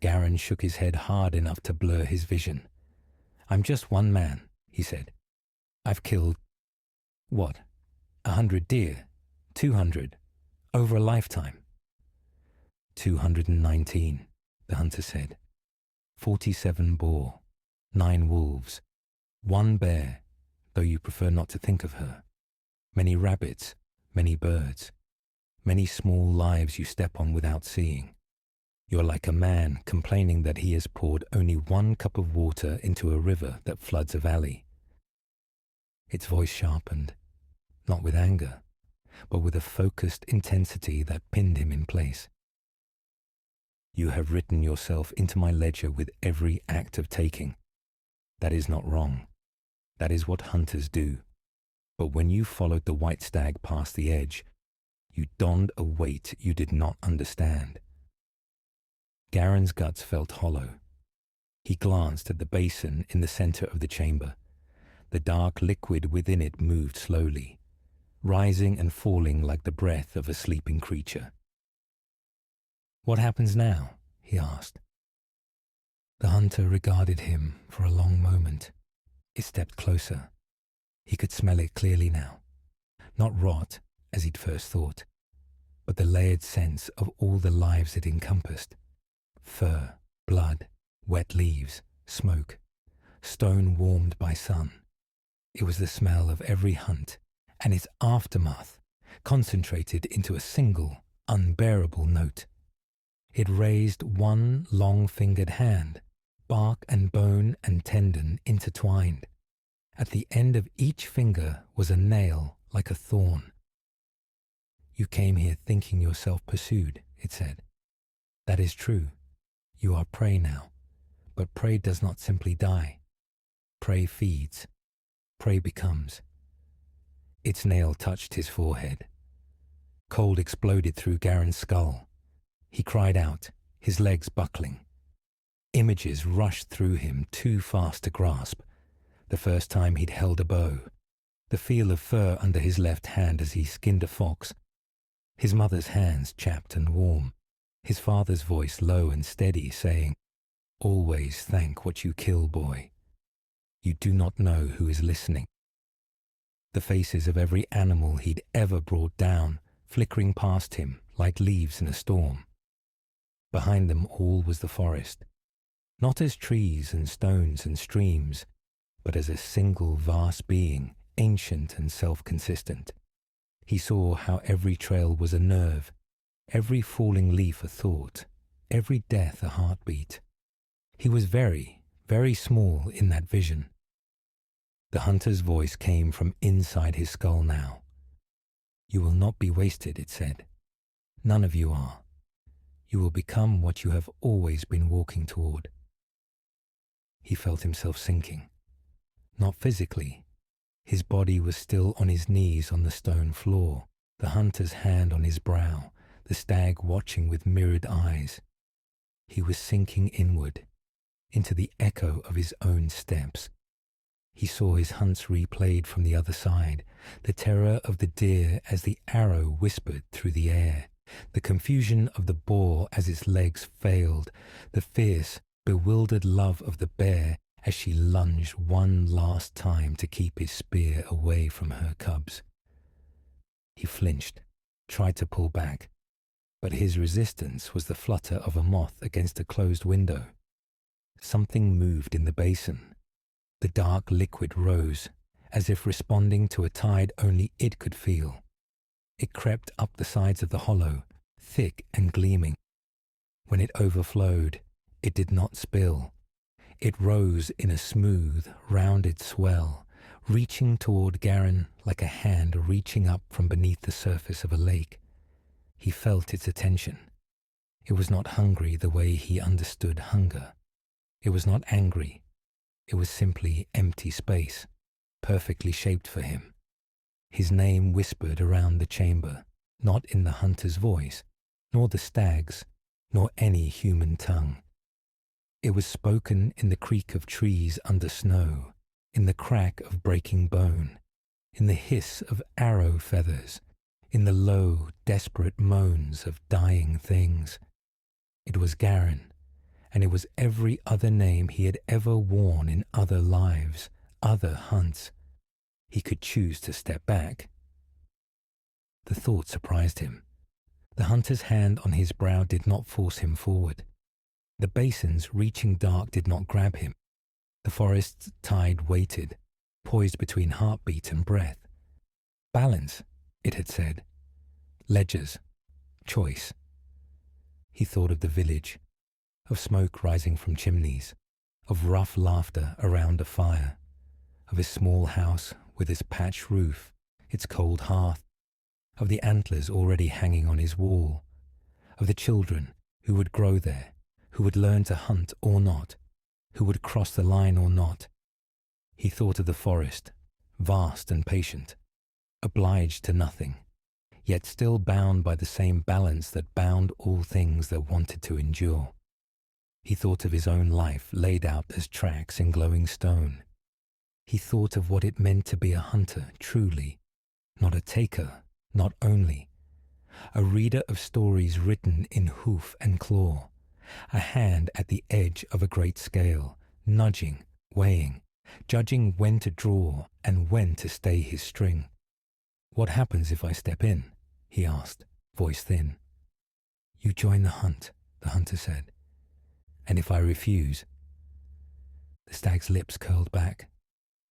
Garran shook his head hard enough to blur his vision. "I'm just one man," he said. "I've killed, 100 deer? 200? Over a lifetime?" 219, the hunter said. 47 boar, 9 wolves, 1 bear, though you prefer not to think of her, many rabbits, many birds, many small lives you step on without seeing. You're like a man complaining that he has poured only 1 cup of water into a river that floods a valley. Its voice sharpened, not with anger, but with a focused intensity that pinned him in place. "You have written yourself into my ledger with every act of taking. That is not wrong. That is what hunters do. But when you followed the white stag past the edge, you donned a weight you did not understand. Garran's guts felt hollow. He glanced at the basin in the center of the chamber. The dark liquid within it moved slowly, rising and falling like the breath of a sleeping creature. "What happens now?" he asked. The hunter regarded him for a long moment. It stepped closer. He could smell it clearly now. Not rot, as he'd first thought, but the layered sense of all the lives it encompassed. Fur, blood, wet leaves, smoke, stone warmed by sun. It was the smell of every hunt and its aftermath concentrated into a single, unbearable note. It raised one long-fingered hand, bark and bone and tendon intertwined. At the end of each finger was a nail like a thorn. "You came here thinking yourself pursued," it said. "That is true. You are prey now. But prey does not simply die. Prey feeds. Prey becomes." Its nail touched his forehead. Cold exploded through Garran's skull. He cried out, his legs buckling. Images rushed through him too fast to grasp. The first time he'd held a bow. The feel of fur under his left hand as he skinned a fox. His mother's hands chapped and warm. His father's voice low and steady saying, "Always thank what you kill, boy. You do not know who is listening." The faces of every animal he'd ever brought down, flickering past him like leaves in a storm. Behind them all was the forest, not as trees and stones and streams, but as a single vast being, ancient and self-consistent. He saw how every trail was a nerve, every falling leaf a thought, every death a heartbeat. He was very, very small in that vision. The hunter's voice came from inside his skull now. "You will not be wasted," it said. "None of you are. You will become what you have always been walking toward." He felt himself sinking. Not physically. His body was still on his knees on the stone floor, the hunter's hand on his brow, the stag watching with mirrored eyes. He was sinking inward, into the echo of his own steps. He saw his hunts replayed from the other side, the terror of the deer as the arrow whispered through the air, the confusion of the boar as its legs failed, the fierce, bewildered love of the bear as she lunged one last time to keep his spear away from her cubs. He flinched, tried to pull back, but his resistance was the flutter of a moth against a closed window. Something moved in the basin. The dark liquid rose, as if responding to a tide only it could feel. It crept up the sides of the hollow, thick and gleaming. When it overflowed, it did not spill. It rose in a smooth, rounded swell, reaching toward Garran like a hand reaching up from beneath the surface of a lake. He felt its attention. It was not hungry the way he understood hunger. It was not angry. It was simply empty space, perfectly shaped for him. His name whispered around the chamber, not in the hunter's voice, nor the stag's, nor any human tongue. It was spoken in the creak of trees under snow, in the crack of breaking bone, in the hiss of arrow feathers, in the low, desperate moans of dying things. It was Garran, and it was every other name he had ever worn in other lives, other hunts. He could choose to step back. The thought surprised him. The hunter's hand on his brow did not force him forward. The basin's reaching dark did not grab him. The forest's tide waited, poised between heartbeat and breath. Balance, it had said. Ledgers. Choice. He thought of the village, of smoke rising from chimneys, of rough laughter around a fire, of his small house with its patched roof, its cold hearth, of the antlers already hanging on his wall, of the children who would grow there, who would learn to hunt or not, who would cross the line or not. He thought of the forest, vast and patient, obliged to nothing, yet still bound by the same balance that bound all things that wanted to endure. He thought of his own life laid out as tracks in glowing stone. He thought of what it meant to be a hunter truly, not a taker, not only, a reader of stories written in hoof and claw, a hand at the edge of a great scale, nudging, weighing, judging when to draw and when to stay his string. "What happens if I step in?" he asked, voice thin. "You join the hunt," the hunter said. "And if I refuse?" The stag's lips curled back,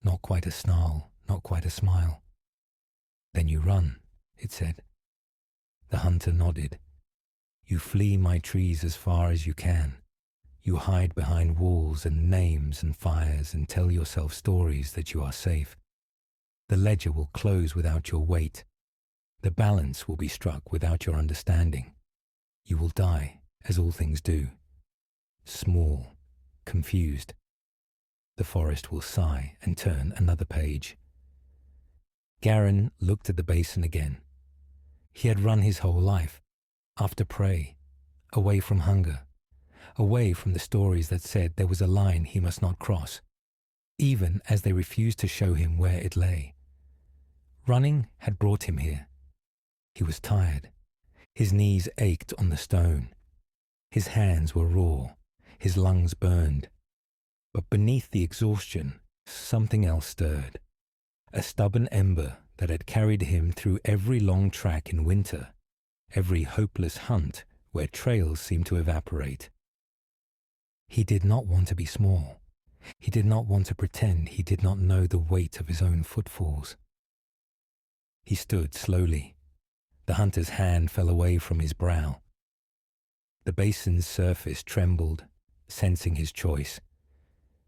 not quite a snarl, not quite a smile. "Then you run," it said. The hunter nodded. "You flee my trees as far as you can. You hide behind walls and names and fires and tell yourself stories that you are safe. The ledger will close without your weight. The balance will be struck without your understanding. You will die, as all things do. Small, confused. The forest will sigh and turn another page." Garran looked at the basin again. He had run his whole life, after prey, away from hunger, away from the stories that said there was a line he must not cross, even as they refused to show him where it lay. Running had brought him here. He was tired. His knees ached on the stone. His hands were raw, his lungs burned. But beneath the exhaustion, something else stirred. A stubborn ember that had carried him through every long track in winter, every hopeless hunt where trails seemed to evaporate. He did not want to be small. He did not want to pretend he did not know the weight of his own footfalls. He stood slowly. The hunter's hand fell away from his brow. The basin's surface trembled, sensing his choice.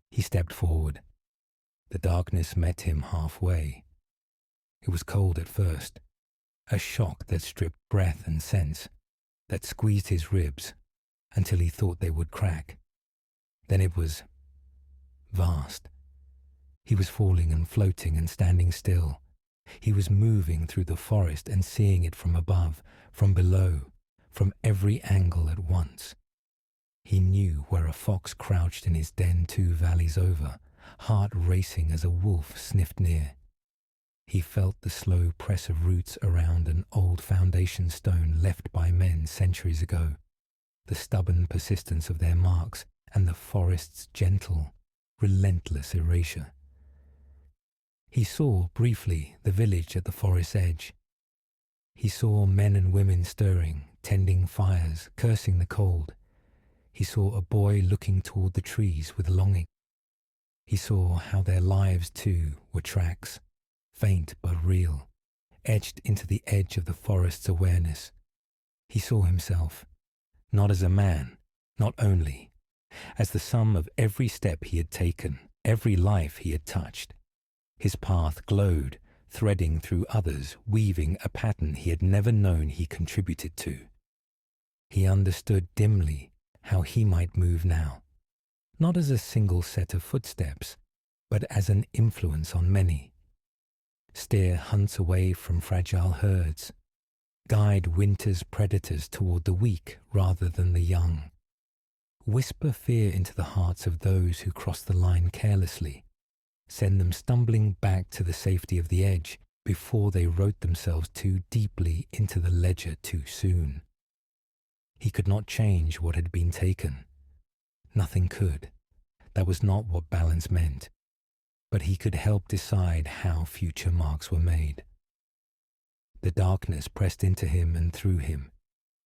He stepped forward. The darkness met him halfway. It was cold at first, a shock that stripped breath and sense, that squeezed his ribs until he thought they would crack. Then it was vast. He was falling and floating and standing still. He was moving through the forest and seeing it from above, from below, from every angle at once. He knew where a fox crouched in his den 2 valleys over, heart racing as a wolf sniffed near. He felt the slow press of roots around an old foundation stone left by men centuries ago, the stubborn persistence of their marks and the forest's gentle, relentless erasure. He saw briefly the village at the forest's edge. He saw men and women stirring, tending fires, cursing the cold. He saw a boy looking toward the trees with longing. He saw how their lives too were tracks, faint but real, etched into the edge of the forest's awareness. He saw himself, not as a man, not only, as the sum of every step he had taken, every life he had touched. His path glowed, threading through others, weaving a pattern he had never known he contributed to. He understood dimly how he might move now, not as a single set of footsteps, but as an influence on many. Steer hunts away from fragile herds, guide winter's predators toward the weak rather than the young, whisper fear into the hearts of those who cross the line carelessly, send them stumbling back to the safety of the edge before they wrote themselves too deeply into the ledger too soon. He could not change what had been taken. Nothing could. That was not what balance meant. But he could help decide how future marks were made. The darkness pressed into him and through him,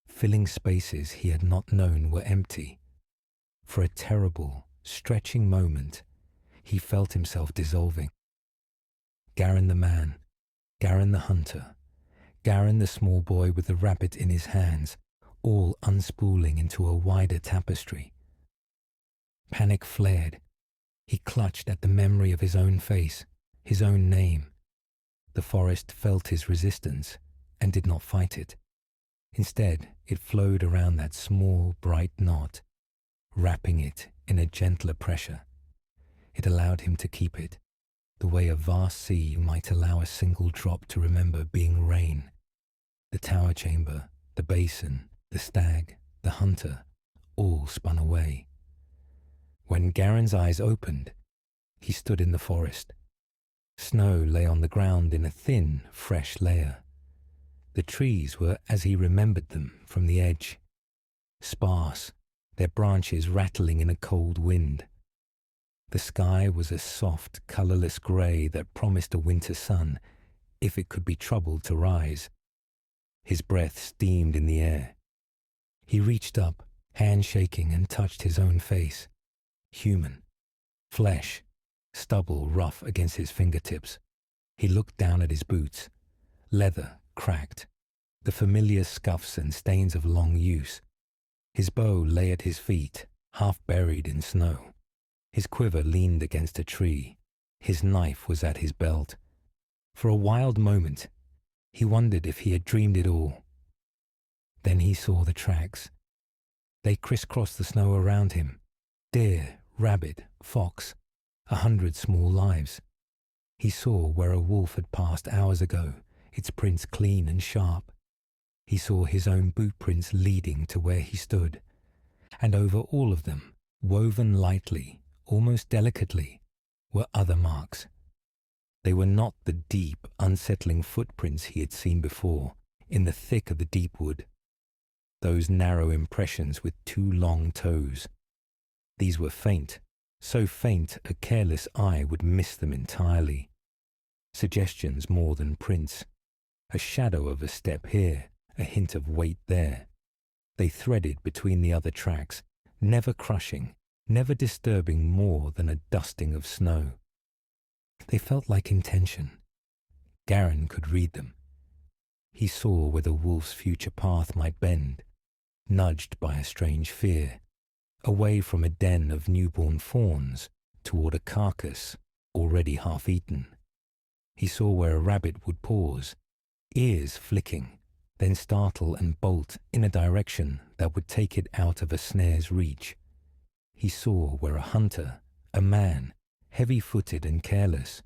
filling spaces he had not known were empty. For a terrible, stretching moment, he felt himself dissolving. Garran the man, Garran the hunter, Garran the small boy with the rabbit in his hands, all unspooling into a wider tapestry. Panic flared. He clutched at the memory of his own face, his own name. The forest felt his resistance and did not fight it. Instead, it flowed around that small, bright knot, wrapping it in a gentler pressure. It allowed him to keep it, the way a vast sea might allow a single drop to remember being rain. The tower chamber, the basin, the stag, the hunter, all spun away. When Garran's eyes opened, he stood in the forest. Snow lay on the ground in a thin, fresh layer. The trees were as he remembered them from the edge, sparse, their branches rattling in a cold wind. The sky was a soft, colourless grey that promised a winter sun, if it could be troubled to rise. His breath steamed in the air. He reached up, hand shaking, and touched his own face. Human. Flesh. Stubble rough against his fingertips. He looked down at his boots. Leather, cracked. The familiar scuffs and stains of long use. His bow lay at his feet, half buried in snow. His quiver leaned against a tree. His knife was at his belt. For a wild moment, he wondered if he had dreamed it all. Then he saw the tracks. They crisscrossed the snow around him. Deer, rabbit, fox, 100 small lives. He saw where a wolf had passed hours ago, its prints clean and sharp. He saw his own boot prints leading to where he stood. And over all of them, woven lightly, almost delicately, were other marks. They were not the deep, unsettling footprints he had seen before, in the thick of the Deepwood. Those narrow impressions with 2 long toes. These were faint, so faint a careless eye would miss them entirely. Suggestions more than prints. A shadow of a step here, a hint of weight there. They threaded between the other tracks, never crushing, never disturbing more than a dusting of snow. They felt like intention. Garran could read them. He saw where the wolf's future path might bend, nudged by a strange fear, away from a den of newborn fawns toward a carcass already half-eaten. He saw where a rabbit would pause, ears flicking, then startle and bolt in a direction that would take it out of a snare's reach. He saw where a hunter, a man, heavy-footed and careless,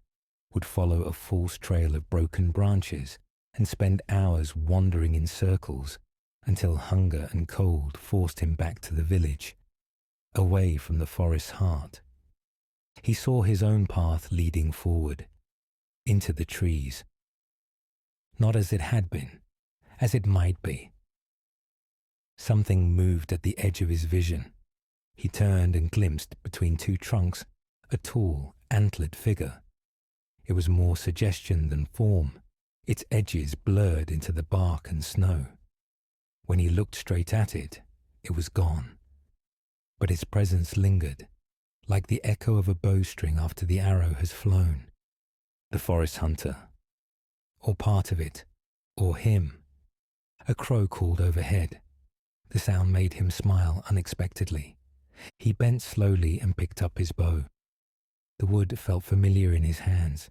would follow a false trail of broken branches and spend hours wandering in circles until hunger and cold forced him back to the village, away from the forest's heart. He saw his own path leading forward, into the trees. Not as it had been, as it might be. Something moved at the edge of his vision. He turned and glimpsed between 2 trunks a tall, antlered figure. It was more suggestion than form, its edges blurred into the bark and snow. When he looked straight at it, it was gone. But its presence lingered, like the echo of a bowstring after the arrow has flown. The forest hunter, or part of it, or him. A crow called overhead. The sound made him smile unexpectedly. He bent slowly and picked up his bow. The wood felt familiar in his hands,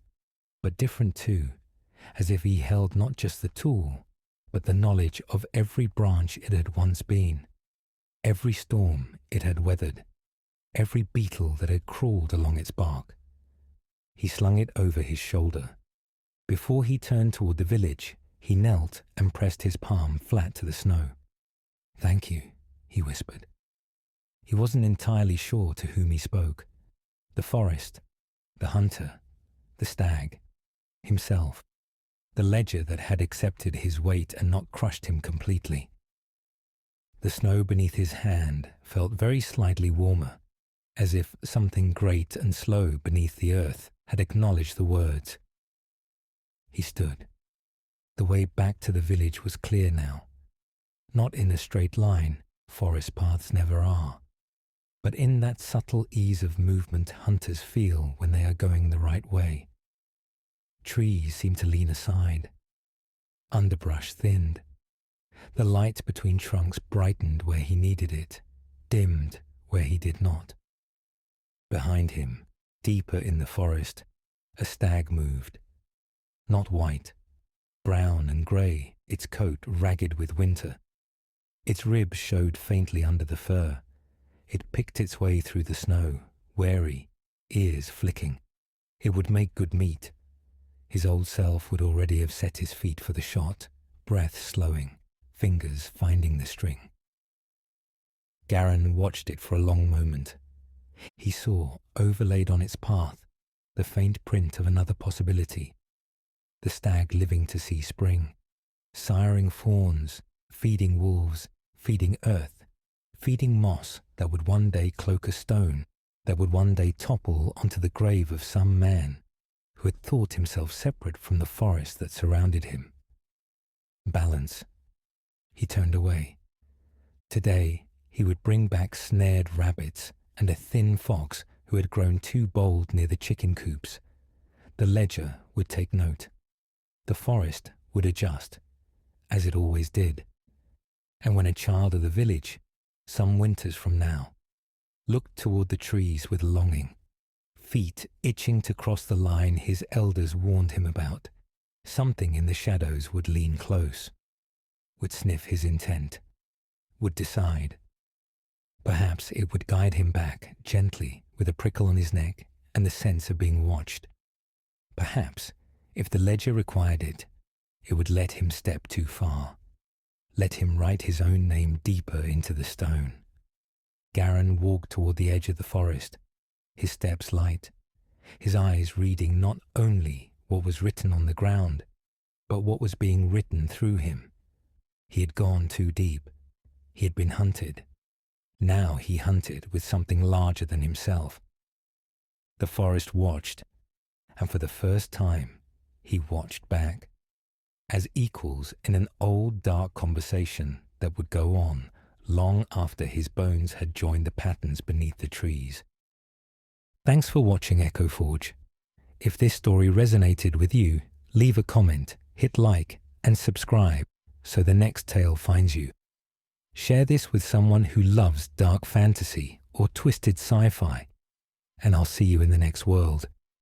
but different too, as if he held not just the tool, but the knowledge of every branch it had once been, every storm it had weathered, every beetle that had crawled along its bark. He slung it over his shoulder. Before he turned toward the village, he knelt and pressed his palm flat to the snow. "Thank you," he whispered. He wasn't entirely sure to whom he spoke. The forest, the hunter, the stag, himself, the ledger that had accepted his weight and not crushed him completely. The snow beneath his hand felt very slightly warmer, as if something great and slow beneath the earth had acknowledged the words. He stood. The way back to the village was clear now. Not in a straight line, forest paths never are, but in that subtle ease of movement hunters feel when they are going the right way. Trees seemed to lean aside. Underbrush thinned. The light between trunks brightened where he needed it, dimmed where he did not. Behind him, deeper in the forest, a stag moved. Not white, brown and grey, its coat ragged with winter. Its ribs showed faintly under the fur. It picked its way through the snow, wary, ears flicking. It would make good meat. His old self would already have set his feet for the shot, breath slowing, fingers finding the string. Garran watched it for a long moment. He saw, overlaid on its path, the faint print of another possibility. The stag living to see spring, siring fawns, feeding wolves, feeding earth, feeding moss that would one day cloak a stone, that would one day topple onto the grave of some man who had thought himself separate from the forest that surrounded him. Balance. He turned away. Today he would bring back snared rabbits and a thin fox who had grown too bold near the chicken coops. The ledger would take note. The forest would adjust, as it always did. And when a child of the village, some winters from now, looked toward the trees with longing, feet itching to cross the line his elders warned him about, something in the shadows would lean close, would sniff his intent, would decide. Perhaps it would guide him back gently with a prickle on his neck and the sense of being watched. Perhaps, if the ledger required it, it would let him step too far, let him write his own name deeper into the stone. Garran walked toward the edge of the forest, his steps light, his eyes reading not only what was written on the ground, but what was being written through him. He had gone too deep. He had been hunted. Now he hunted with something larger than himself. The forest watched, and for the first time, he watched back, as equals in an old dark conversation that would go on long after his bones had joined the patterns beneath the trees. Thanks for watching Echo Forge. If this story resonated with you, leave a comment, hit like, and subscribe so the next tale finds you. Share this with someone who loves dark fantasy or twisted sci-fi, and I'll see you in the next world.